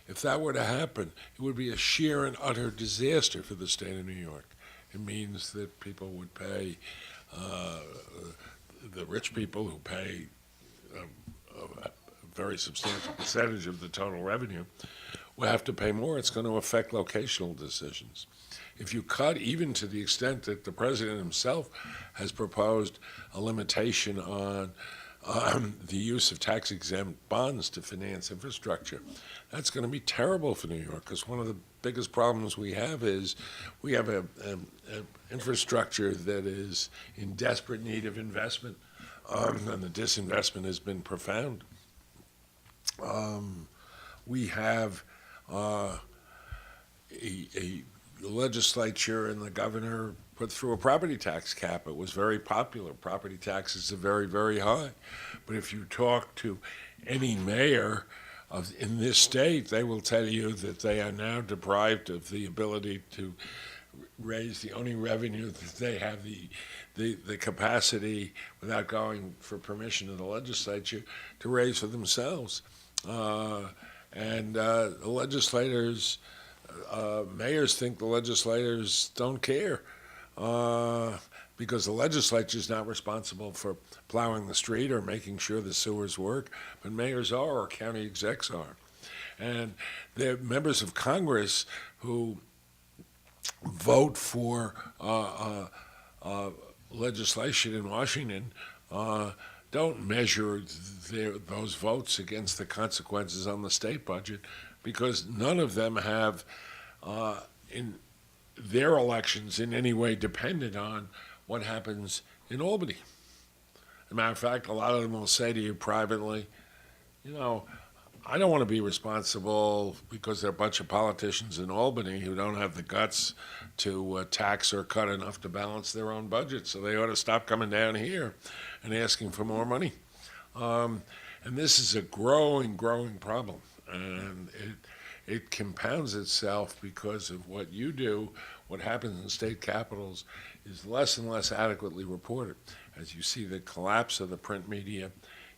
If that were to happen, it would be a sheer and utter disaster for the state of New York. It means that people would pay, the rich people who pay a very substantial percentage of the total revenue will have to pay more. It's going to affect locational decisions. If you cut even to the extent that the president himself has proposed a limitation on the use of tax-exempt bonds to finance infrastructure, that's going to be terrible for New York, because one of the biggest problems we have is we have an infrastructure that is in desperate need of investment, and the disinvestment has been profound. We have a legislature and the governor put through a property tax cap. It was very popular. Property taxes are very, very high. But if you talk to any mayor in this state, they will tell you that they are now deprived of the ability to raise the only revenue that they have the capacity, without going for permission of the legislature, to raise for themselves. And the legislators, mayors think the legislators don't care because the legislature is not responsible for plowing the street or making sure the sewers work, but mayors are, or county execs are. And they're members of Congress who vote for legislation in Washington don't measure those votes against the consequences on the state budget, because none of them have in their elections in any way dependent on what happens in Albany. As a matter of fact, a lot of them will say to you privately, you know, I don't want to be responsible because there are a bunch of politicians in Albany who don't have the guts to tax or cut enough to balance their own budget, so they ought to stop coming down here and asking for more money. And this is a growing problem. And it compounds itself because of what you do. What happens in state capitals is less and less adequately reported. As you see the collapse of the print media,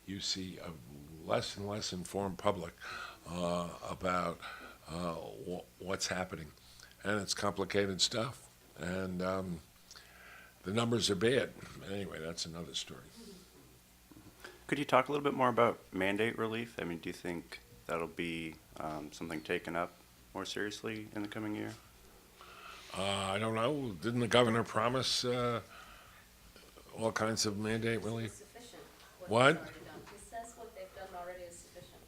you see a less and less informed public about what's happening. And it's complicated stuff. And the numbers are bad. Anyway, that's another story. Could you talk a little bit more about mandate relief? I mean, do you think that'll be something taken up more seriously in the coming year? I don't know. Didn't the governor promise all kinds of mandate relief? Sufficient. What? they've already done. He says what they've done already is sufficient.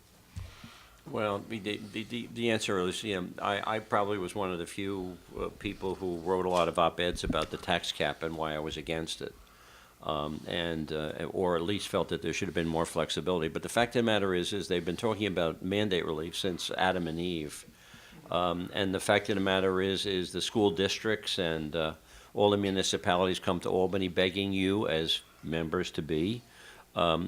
Well, the answer is, I probably was one of the few people who wrote a lot of op-eds about the tax cap and why I was against it. Or at least felt that there should have been more flexibility. But the fact of the matter is they've been talking about mandate relief since Adam and Eve. And the fact of the matter is the school districts and all the municipalities come to Albany begging you as members to be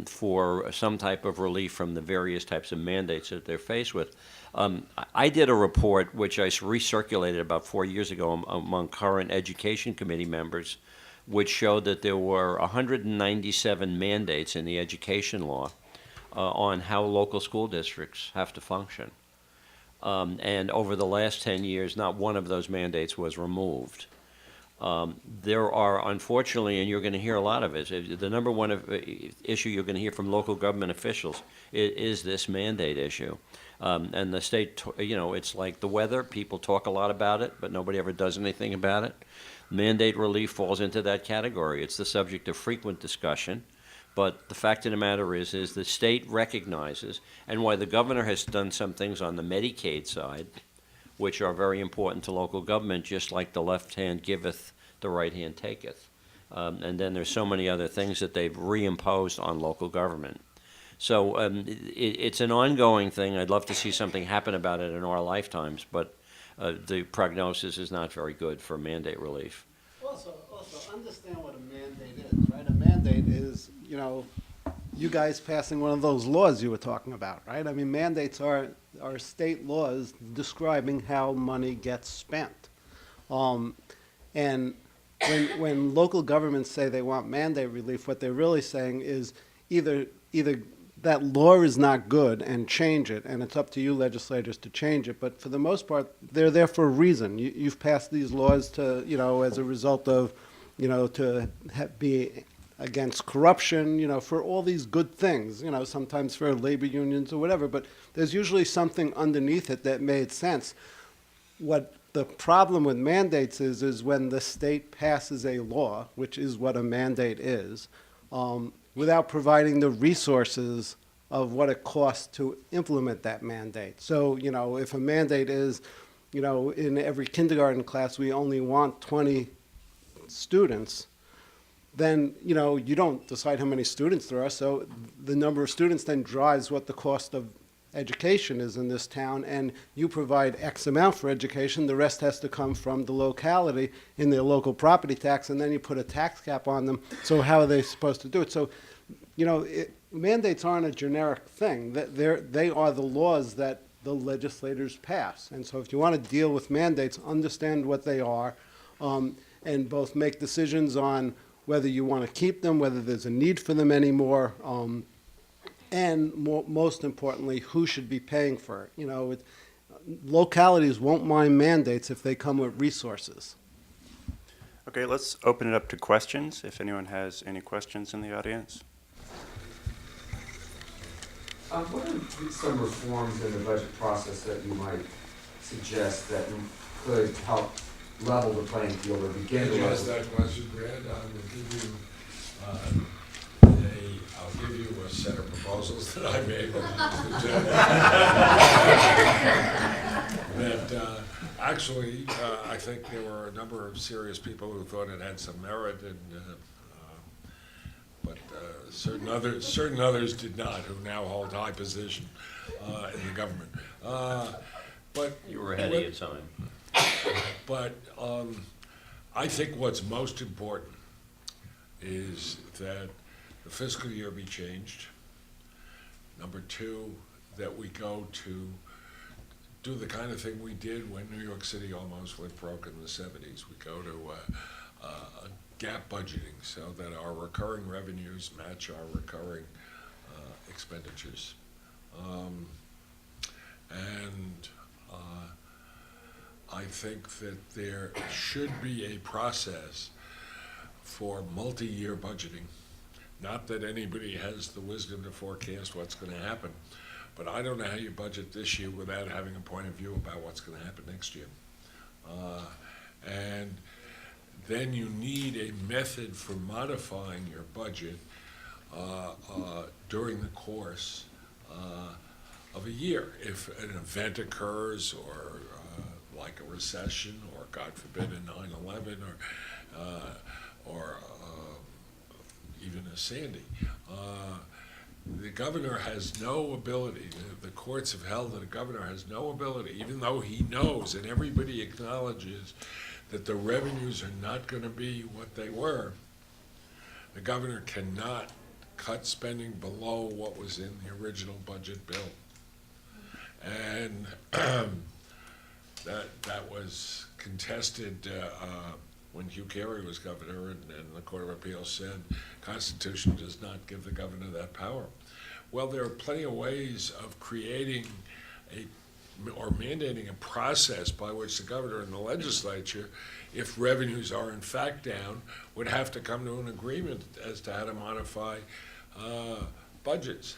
for some type of relief from the various types of mandates that they're faced with. I did a report which I recirculated about 4 years ago among current education committee members, which showed that there were 197 mandates in the education law on how local school districts have to function. And over the last 10 years, not one of those mandates was removed. There are, unfortunately, and you're going to hear a lot of it, the number one issue you're going to hear from local government officials is this mandate issue. And the state, it's like the weather. People talk a lot about it, but nobody ever does anything about it. Mandate relief falls into that category. It's the subject of frequent discussion. But the fact of the matter is the state recognizes, and why the governor has done some things on the Medicaid side, which are very important to local government, just like the left hand giveth, the right hand taketh. And then there's so many other things that they've reimposed on local government. So it's an ongoing thing. I'd love to see something happen about it in our lifetimes, but the prognosis is not very good for mandate relief. Also understand what a mandate is, right? A mandate is, you guys passing one of those laws you were talking about, right? I mean, mandates are state laws describing how money gets spent. And when local governments say they want mandate relief, what they're really saying is either that law is not good and change it, and it's up to you legislators to change it. But for the most part, they're there for a reason. You've passed these laws to, as a result of, to be against corruption, for all these good things, sometimes for labor unions or whatever. But there's usually something underneath it that made sense. What the problem with mandates is when the state passes a law, which is what a mandate is, without providing the resources of what it costs to implement that mandate. So, if a mandate is, in every kindergarten class we only want 20 students, then, you don't decide how many students there are. So the number of students then drives what the cost of education is in this town, and you provide X amount for education. The rest has to come from the locality in their local property tax, and then you put a tax cap on them. So how are they supposed to do it? So, mandates aren't a generic thing. They are the laws that the legislators pass. And so if you want to deal with mandates, understand what they are, and both make decisions on whether you want to keep them, whether there's a need for them anymore, and most importantly, who should be paying for it. Localities won't mind mandates if they come with resources. Okay, let's open it up to questions, if anyone has any questions in the audience. What are some reforms in the budget process that you might suggest that could help level the playing field or begin to Did you level? ask that question, Brad? I'll give you a set of proposals that I made. That actually, I think there were a number of serious people who thought it had some merit, but certain others did not, who now hold high position in the government. But You were ahead of your time. But I think what's most important is that the fiscal year be changed. Number two, that we go to do the kind of thing we did when New York City almost went broke in the 70s. We go to gap budgeting so that our recurring revenues match our recurring expenditures. I think that there should be a process for multi-year budgeting. Not that anybody has the wisdom to forecast what's going to happen, but I don't know how you budget this year without having a point of view about what's going to happen next year. And then you need a method for modifying your budget during the course of a year. If an event occurs, or like a recession, or God forbid a 9/11, or even a Sandy, the governor has no ability. The courts have held that the governor has no ability, even though he knows and everybody acknowledges that the revenues are not going to be what they were. The governor cannot cut spending below what was in the original budget bill. And that was contested when Hugh Carey was governor, and the Court of Appeals said Constitution does not give the governor that power. Well, there are plenty of ways of creating or mandating a process by which the governor and the legislature, if revenues are in fact down, would have to come to an agreement as to how to modify budgets.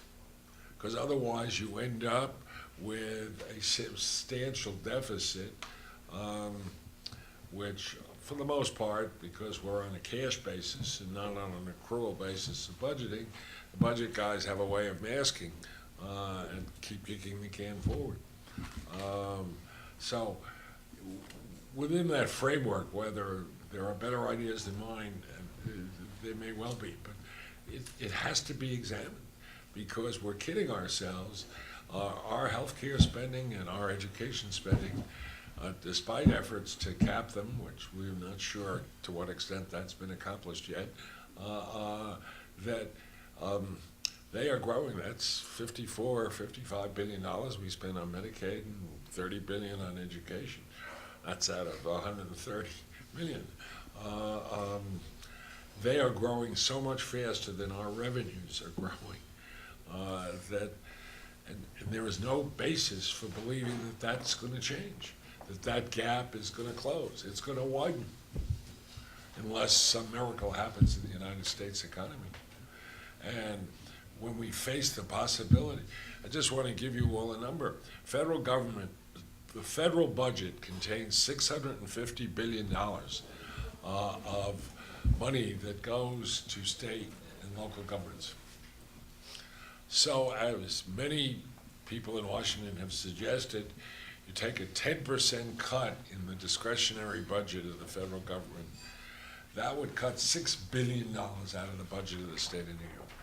Because otherwise you end up with a substantial deficit, which for the most part, because we're on a cash basis and not on an accrual basis of budgeting, the budget guys have a way of masking and keep kicking the can forward. So within that framework, whether there are better ideas than mine, there may well be, but it has to be examined, because we're kidding ourselves. Our healthcare spending and our education spending, despite efforts to cap them, which we're not sure to what extent that's been accomplished yet, that they are growing. That's $55 billion we spend on Medicaid and $30 billion on education. That's out of 130 million. They are growing so much faster than our revenues are growing and there is no basis for believing that that's going to change, that gap is going to close. It's going to widen unless some miracle happens in the United States economy. And when we face the possibility, I just want to give you all a number. Federal government, the federal budget contains $650 billion of money that goes to state and local governments. So as many people in Washington have suggested, you take a 10% cut in the discretionary budget of the federal government, that would cut $6 billion out of the budget of the state of New York.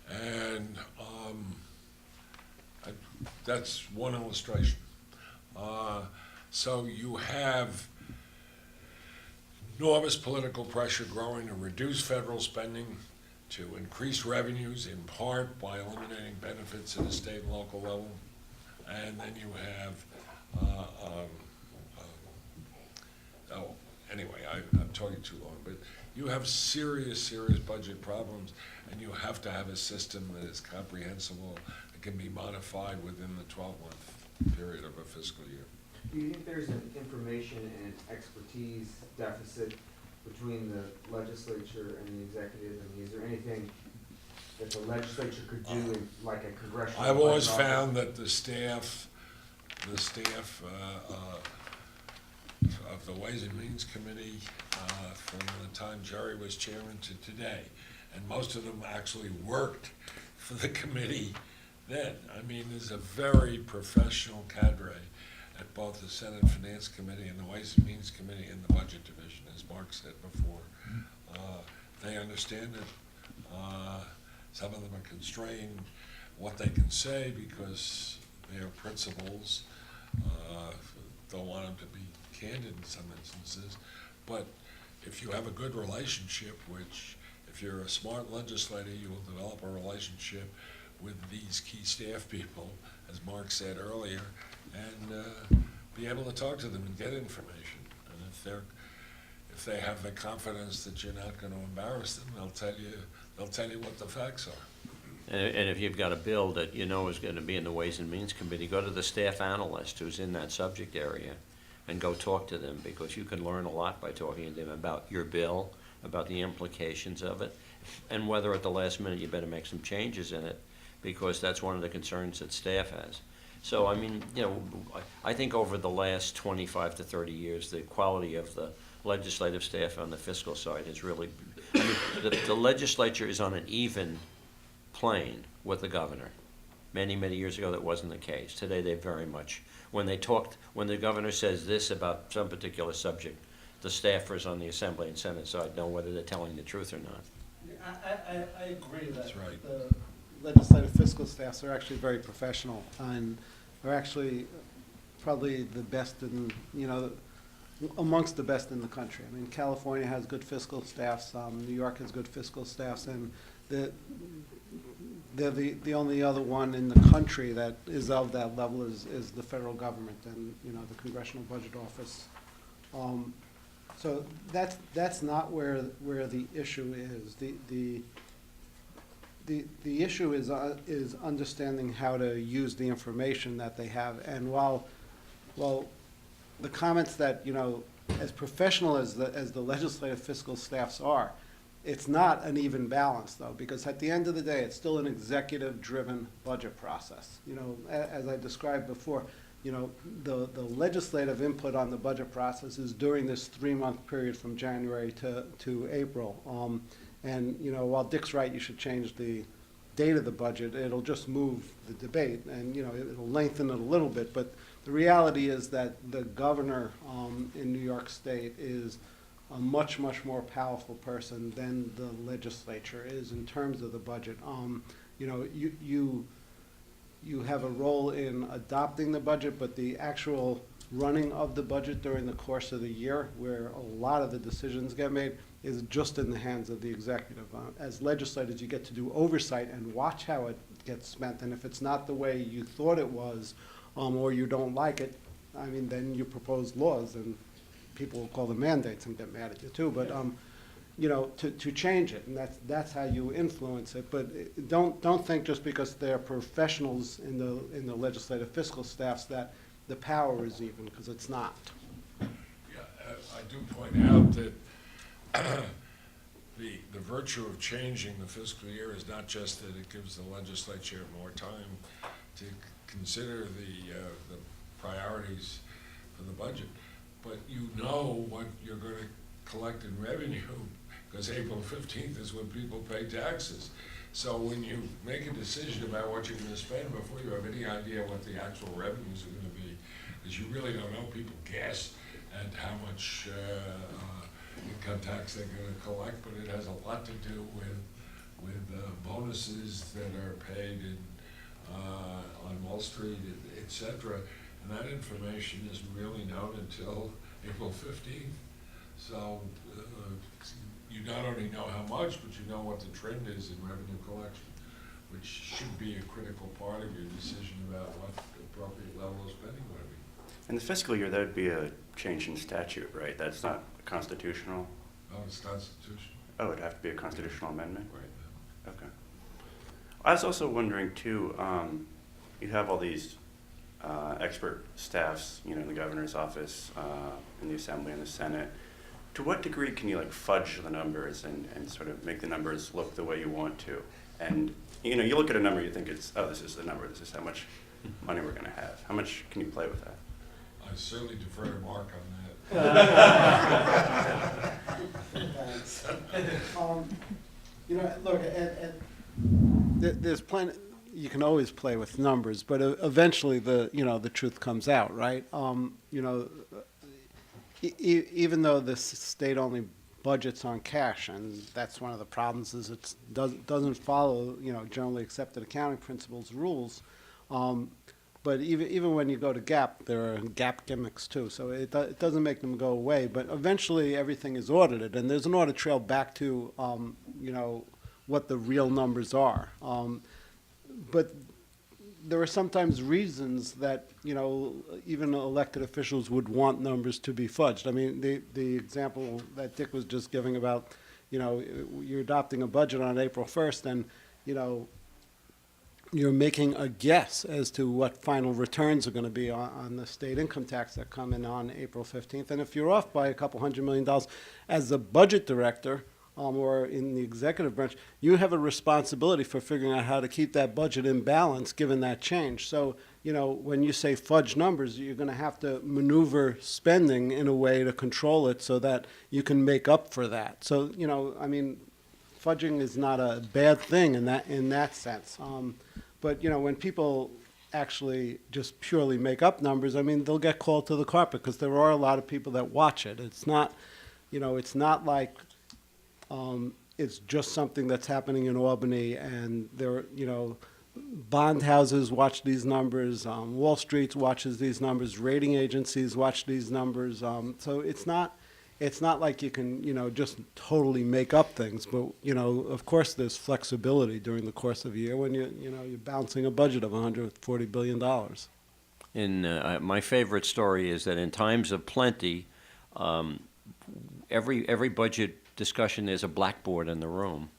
And that's one illustration. So you have enormous political pressure growing to reduce federal spending, to increase revenues, in part by eliminating benefits at a state and local level. And then you have, anyway, I'm talking too long, but you have serious budget problems, and you have to have a system that is comprehensible, that can be modified within the 12-month period of a fiscal year. Do you think there's an information and expertise deficit between the legislature and the executive? I mean, is there anything that the legislature could do in like a congressional? I've always found that the staff of the Ways and Means Committee from the time Jerry was chairman to today, and most of them actually worked for the committee then. I mean, there's a very professional cadre at both the Senate Finance Committee and the Ways and Means Committee and the Budget Division, as Mark said before. They understand it. Some of them are constrained what they can say because their principals don't want them to be candid in some instances. But if you have a good relationship, which if you're a smart legislator, you will develop a relationship with these key staff people, as Mark said earlier, and be able to talk to them and get information. And if they have the confidence that you're not going to embarrass them, they'll tell you what the facts are. And if you've got a bill that you know is going to be in the Ways and Means Committee, go to the staff analyst who's in that subject area and go talk to them, because you can learn a lot by talking to them about your bill, about the implications of it, and whether at the last minute you better make some changes in it, because that's one of the concerns that staff has. So, I mean, you know, I think over the last 25 to 30 years, the quality of the legislative staff on the fiscal side has really, I mean, the legislature is on an even plane with the governor. Many, many years ago, that wasn't the case. Today, they very much, when the governor says this about some particular subject, the staffers on the Assembly and Senate side know whether they're telling the truth or not. I agree that That's right. the legislative fiscal staffs are actually very professional and are actually probably the best in, you know, amongst the best in the country. I mean, California has good fiscal staffs, New York has good fiscal staffs, and they're the only other one in the country that is of that level is the federal government and, you know, the Congressional Budget Office. So that's not where the issue is. The issue is understanding how to use the information that they have. And while the comments that, you know, as professional as the legislative fiscal staffs are, it's not an even balance, though, because at the end of the day, it's still an executive-driven budget process. You know, as I described before, you know, the legislative input on the budget process is during this 3-month period from January to April. And, you know, while Dick's right, you should change the date of the budget, it'll just move the debate, and, you know, it'll lengthen it a little bit. But the reality is that the governor in New York State is a much, much more powerful person than the legislature is in terms of the budget. You know, you have a role in adopting the budget, but the actual running of the budget during the course of the year, where a lot of the decisions get made, is just in the hands of the executive. As legislators, you get to do oversight and watch how it gets spent, and if it's not the way you thought it was, or you don't like it, I mean, then you propose laws, and people will call them mandates and get mad at you too, but you know, to change it, and that's how you influence it. But don't think just because they're professionals in the legislative fiscal staffs that the power is even, because it's not. Yeah, I do point out that the virtue of changing the fiscal year is not just that it gives the legislature more time to consider the priorities for the budget, but you know what you're going to collect in revenue, because April 15th is when people pay taxes. So when you make a decision about what you're going to spend before you have any idea what the actual revenues are going to be, because you really don't know, people guess at how much income tax they're going to collect, but it has a lot to do with bonuses that are paid on Wall Street, et cetera. And that information isn't really known until April 15th. So you not only know how much, but you know what the trend is in revenue collection, which should be a critical part of your decision about what the appropriate level of spending would be. In the fiscal year, that would be a change in statute, right? That's not constitutional? Oh, it's constitutional. Oh, it'd have to be a constitutional amendment? Right. Okay. I was also wondering, too, you have all these expert staffs, you know, in the governor's office, in the Assembly and the Senate. To what degree can you, like, fudge the numbers and sort of make the numbers look the way you want to? And, you know, you look at a number, you think it's, oh, this is the number, this is how much money we're going to have. How much can you play with that? I certainly defer to Mark on that. Thanks. You know, look, there's plenty. You can always play with numbers, but eventually the truth comes out, right? You know, even though the state only budgets on cash, and that's one of the problems, is it doesn't follow, you know, generally accepted accounting principles rules. But even when you go to GAAP, there are GAAP gimmicks too. So it doesn't make them go away. But eventually, everything is audited, and there's an audit trail back to you know, what the real numbers are. but there are sometimes reasons that, you know, even elected officials would want numbers to be fudged. I mean, the example that Dick was just giving about, you know, you're adopting a budget on April 1st and, you know, you're making a guess as to what final returns are going to be on the state income tax that come in on April 15th. And if you're off by a couple $100 million, as the budget director, or in the executive branch, you have a responsibility for figuring out how to keep that budget in balance given that change. So, you know, when you say fudge numbers, you're going to have to maneuver spending in a way to control it so that you can make up for that. So, you know, I mean, fudging is not a bad thing in that sense. But, you know, when people actually just purely make up numbers, I mean, they'll get called to the carpet because there are a lot of people that watch it. It's not, you know, it's not like it's just something that's happening in Albany, and there, you know, bond houses watch these numbers, Wall Street watches these numbers, rating agencies watch these numbers. So it's not like you can, you know, just totally make up things. But, you know, of course, there's flexibility during the course of a year when you're balancing a budget of $140 billion. My favorite story is that in times of plenty, every budget discussion, there's a blackboard in the room.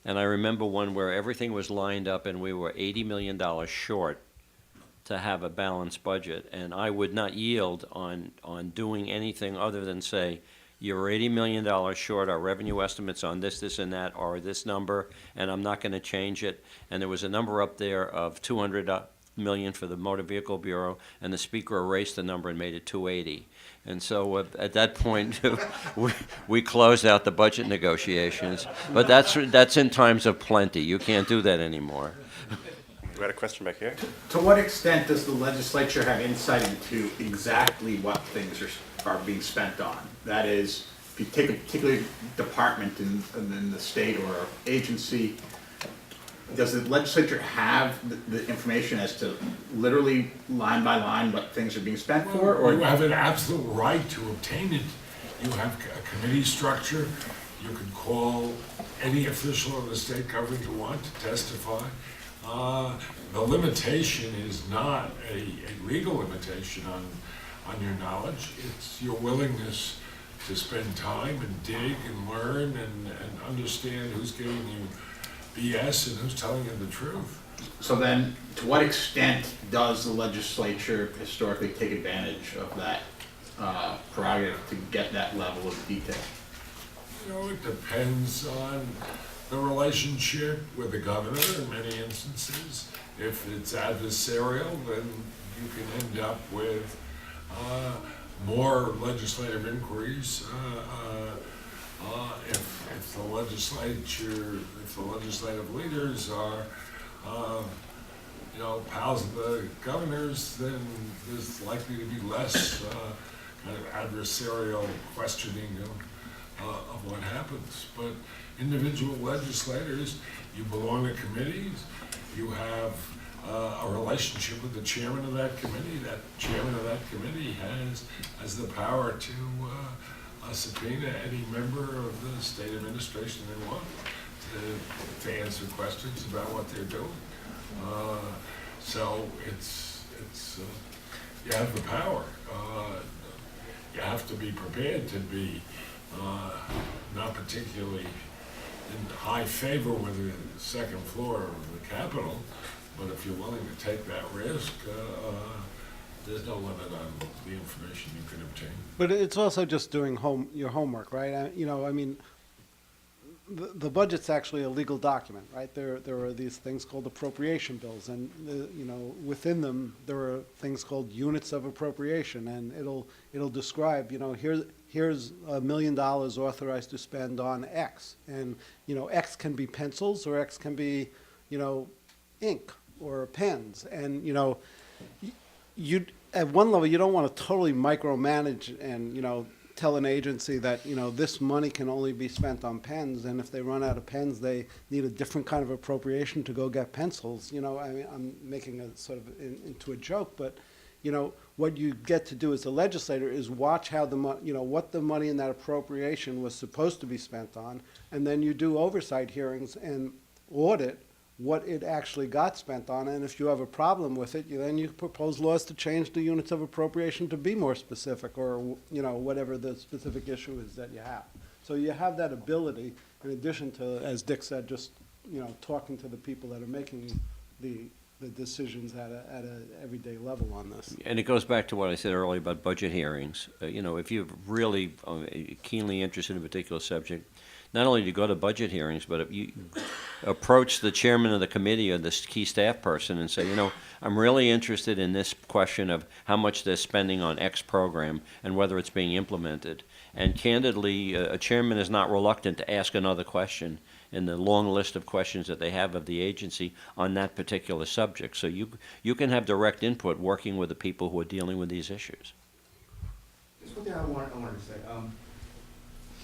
And I remember one where everything was lined up and we were $80 million short to have a balanced budget. And I would not yield on doing anything other than say, you're $80 million short, our revenue estimates on this, this, and that are this number, and I'm not going to change it. And there was a number up there of $200 million for the Motor Vehicle Bureau, and the speaker erased the number and made it 280. And so at that point, we closed out the budget negotiations. But that's in times of plenty. You can't do that anymore. We had a question back here. To what extent does the legislature have insight into exactly what things are being spent on? That is, if you take a particular department in the state or agency, does the legislature have the information as to literally line by line what things are being spent for? Or you have an absolute right to obtain it. You have a committee structure. You can call any official of the state government you want to testify. The limitation is not a legal limitation on your knowledge. It's your willingness to spend time and dig and learn and understand who's giving you BS and who's telling you the truth. so then, to what extent does the legislature historically take advantage of that prerogative to get that level of detail? You know, it depends on the relationship with the governor in many instances. If it's adversarial, then you can end up with more legislative inquiries. If the legislative leaders are, pals of the governors, then there's likely to be less kind of adversarial questioning of what happens. But individual legislators, you belong to committees, you have a relationship with the chairman of that committee. That chairman of that committee has the power to subpoena any member of the state administration they want to answer questions about what they're doing. So it's you have the power. You have to be prepared to be not particularly in high favor with the second floor of the Capitol, but if you're willing to take that risk, there's no limit on the information you can obtain. But it's also just doing your homework, right? The budget's actually a legal document, right? There are these things called appropriation bills, and within them there are things called units of appropriation, and it'll describe, here's $1 million authorized to spend on X, and X can be pencils or X can be ink or pens, and you at one level you don't want to totally micromanage and tell an agency that this money can only be spent on pens, and if they run out of pens they need a different kind of appropriation to go get pencils. I'm making a sort of into a joke, but what you get to do as a legislator is watch how what the money in that appropriation was supposed to be spent on, and then you do oversight hearings and audit what it actually got spent on, and if you have a problem with it, then you propose laws to change the units of appropriation to be more specific, or, you know, whatever the specific issue is that you have. So you have that ability, in addition to, as Dick said, just, you know, talking to the people that are making the decisions at a everyday level on this. And it goes back to what I said earlier about budget hearings. You know, if you're really keenly interested in a particular subject, not only do you go to budget hearings, but if you approach the chairman of the committee or the key staff person and say, you know, I'm really interested in this question of how much they're spending on X program and whether it's being implemented. And candidly, a chairman is not reluctant to ask another question in the long list of questions that they have of the agency on that particular subject. So you can have direct input working with the people who are dealing with these issues. Just one thing I wanted to say.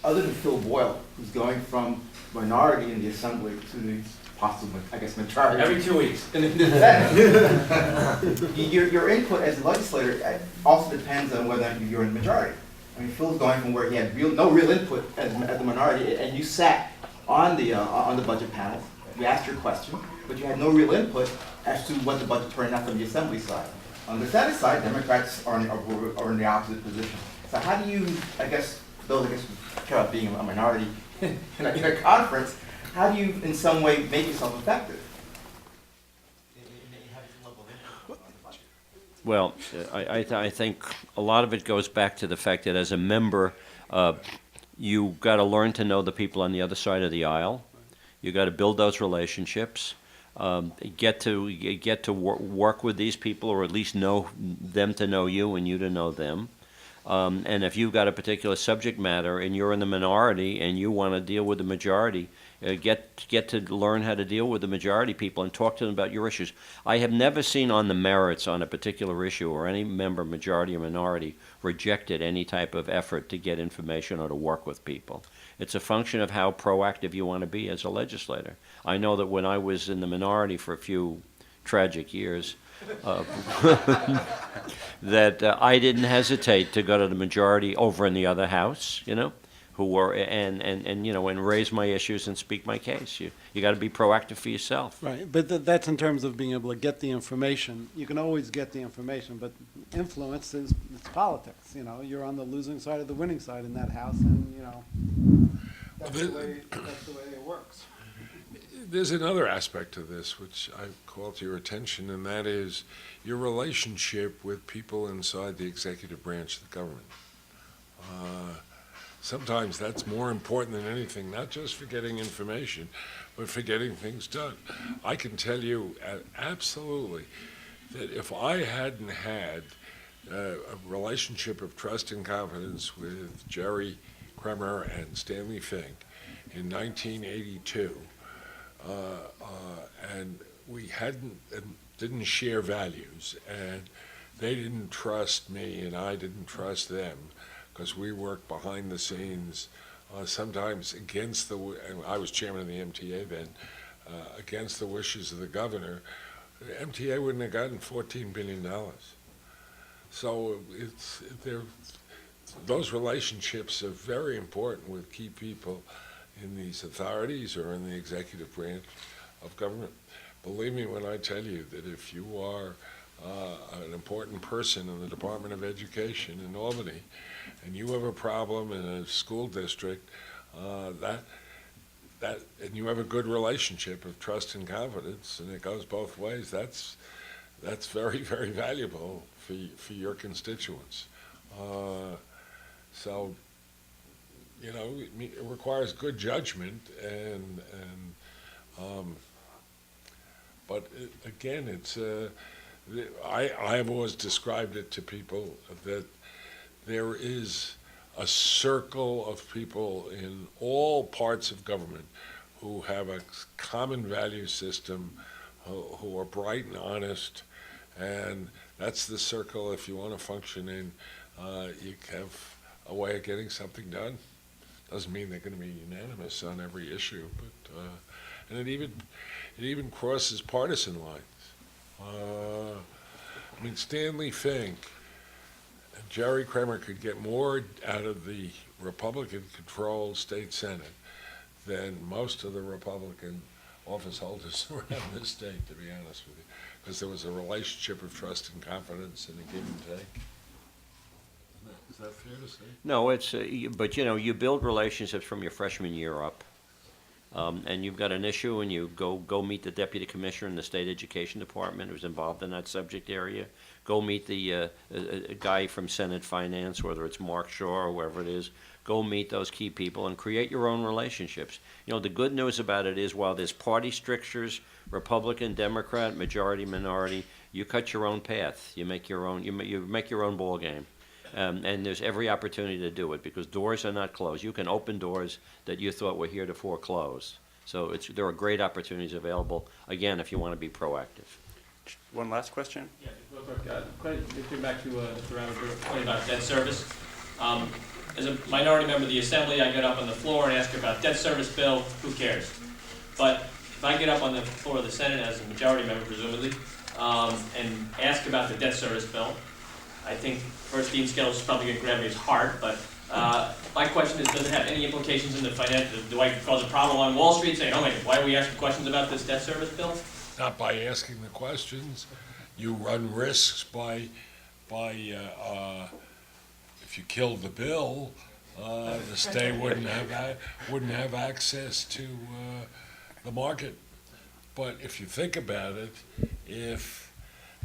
Other than Phil Boyle, who's going from minority in the assembly to the possible, I guess, majority. Every 2 weeks. In the Senate. Your input as a legislator also depends on whether you're in the majority. I mean, Phil's going from where he had no real input as the minority, and you sat on the budget panel. You asked your question, but you had no real input as to what the budget turned out from the assembly side. On the Senate side, Democrats are in the opposite position. So how do you, I guess, those who care about being a minority in a conference, how do you in some way make yourself effective? Well, I think a lot of it goes back to the fact that as a member, you got to learn to know the people on the other side of the aisle. You got to build those relationships. Get to work with these people, or at least know them to know you and you to know them. And if you've got a particular subject matter and you're in the minority and you want to deal with the majority, get to learn how to deal with the majority people and talk to them about your issues. I have never seen on the merits on a particular issue or any member, majority or minority, rejected any type of effort to get information or to work with people. It's a function of how proactive you want to be as a legislator. I know that when I was in the minority for a few tragic years, that I didn't hesitate to go to the majority over in the other house, you know, who were and you know, and raise my issues and speak my case. You got to be proactive for yourself. Right, but that's in terms of being able to get the information. You can always get the information, but influence it's politics. You know, you're on the losing side or the winning side in that house, and you know, that's the way it works. There's another aspect to this which I call to your attention, and that is your relationship with people inside the executive branch of the government. Sometimes that's more important than anything, not just for getting information, but for getting things done. I can tell you absolutely that if I hadn't had a relationship of trust and confidence with Jerry Kremer and Stanley Fink in 1982, and we didn't share values, and they didn't trust me and I didn't trust them, because we worked behind the scenes, sometimes against and I was chairman of the MTA then, against the wishes of the governor. The MTA wouldn't have gotten $14 billion. So those relationships are very important with key people in these authorities or in the executive branch of government. Believe me when I tell you that if you are an important person in the Department of Education in Albany, and you have a problem in a school district, and you have a good relationship of trust and confidence, and it goes both ways, that's very, very valuable for your constituents. So, you know, it requires good judgment, but again, it's I have always described it to people that there is a circle of people in all parts of government who have a common value system, who are bright and honest, and that's the circle if you want to function in. You have a way of getting something done. Doesn't mean they're going to be unanimous on every issue, but and it even crosses partisan lines. I mean, Stanley Fink and Jerry Kremer could get more out of the Republican-controlled state Senate than most of the Republican office holders around this state, to be honest with you, because there was a relationship of trust and confidence and a give and take. Is that fair to say? No, but you build relationships from your freshman year up. And you've got an issue and you go meet the deputy commissioner in the state education department who's involved in that subject area. Go meet the a guy from Senate Finance, whether it's Mark Shaw or whoever it is. Go meet those key people and create your own relationships. The good news about it is while there's party strictures, Republican, Democrat, majority, minority, you cut your own path. You make your own. You make your own ball game. And there's every opportunity to do it because doors are not closed. You can open doors that you thought were heretofore closed. So there are great opportunities available, again, if you want to be proactive. One last question? Yeah, real quick. Getting back to Mr. Ravitch, point about debt service. As a minority member of the Assembly, I get up on the floor and ask about debt service bill. Who cares? But if I get up on the floor of the Senate as a majority member, presumably, and ask about the debt service bill, I think First Dean Skelos is probably going to grab me his heart, but my question is, does it have any implications in the financial? Do I cause a problem on Wall Street saying, oh my, why are we asking questions about this debt service bill? Not by asking the questions. You run risks by if you killed the bill, the state wouldn't have access to the market. But if you think about it, if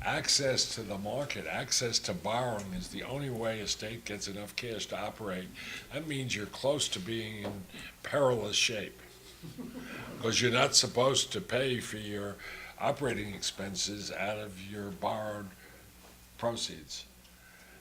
access to the market, access to borrowing is the only way a state gets enough cash to operate, that means you're close to being in perilous shape. Because you're not supposed to pay for your operating expenses out of your borrowed proceeds.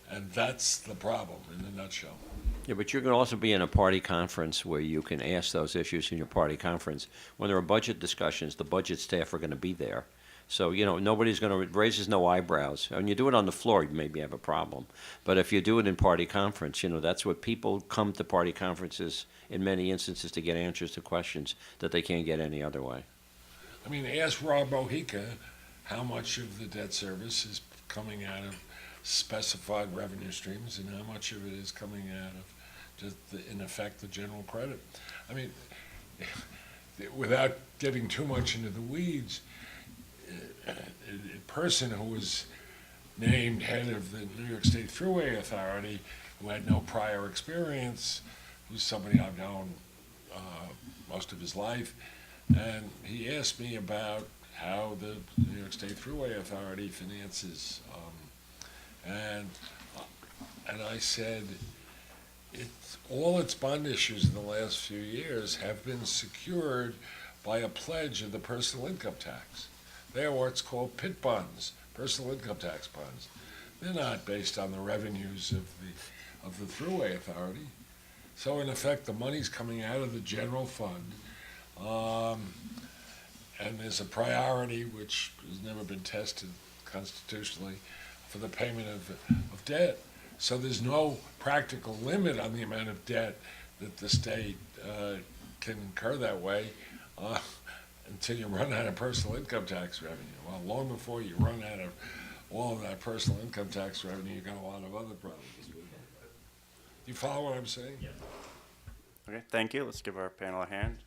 And that's the problem in a nutshell. Yeah, but you're going to also be in a party conference where you can ask those issues in your party conference. When there are budget discussions, the budget staff are going to be there. So, nobody's going to, raises no eyebrows. When you do it on the floor, you maybe have a problem. But if you do it in party conference, that's what people come to party conferences in many instances to get answers to questions that they can't get any other way. I mean, ask Rob Mojica how much of the debt service is coming out of specified revenue streams and how much of it is coming out of just, in effect, the general credit. I mean, without getting too much into the weeds, a person who was named head of the New York State Thruway Authority, who had no prior experience, who's somebody I've known most of his life, and he asked me about how the New York State Thruway Authority finances, and I said, all its bond issues in the last few years have been secured by a pledge of the personal income tax. They're what's called PIT bonds, personal income tax bonds. They're not based on the revenues of the Thruway Authority. So in effect, the money's coming out of the general fund, and there's a priority which has never been tested constitutionally for the payment of debt. So there's no practical limit on the amount of debt that the state can incur that way. Until you run out of personal income tax revenue. Well, long before you run out of all of that personal income tax revenue, you've got a lot of other problems. Do you follow what I'm saying? Yeah. Okay, thank you. Let's give our panel a hand.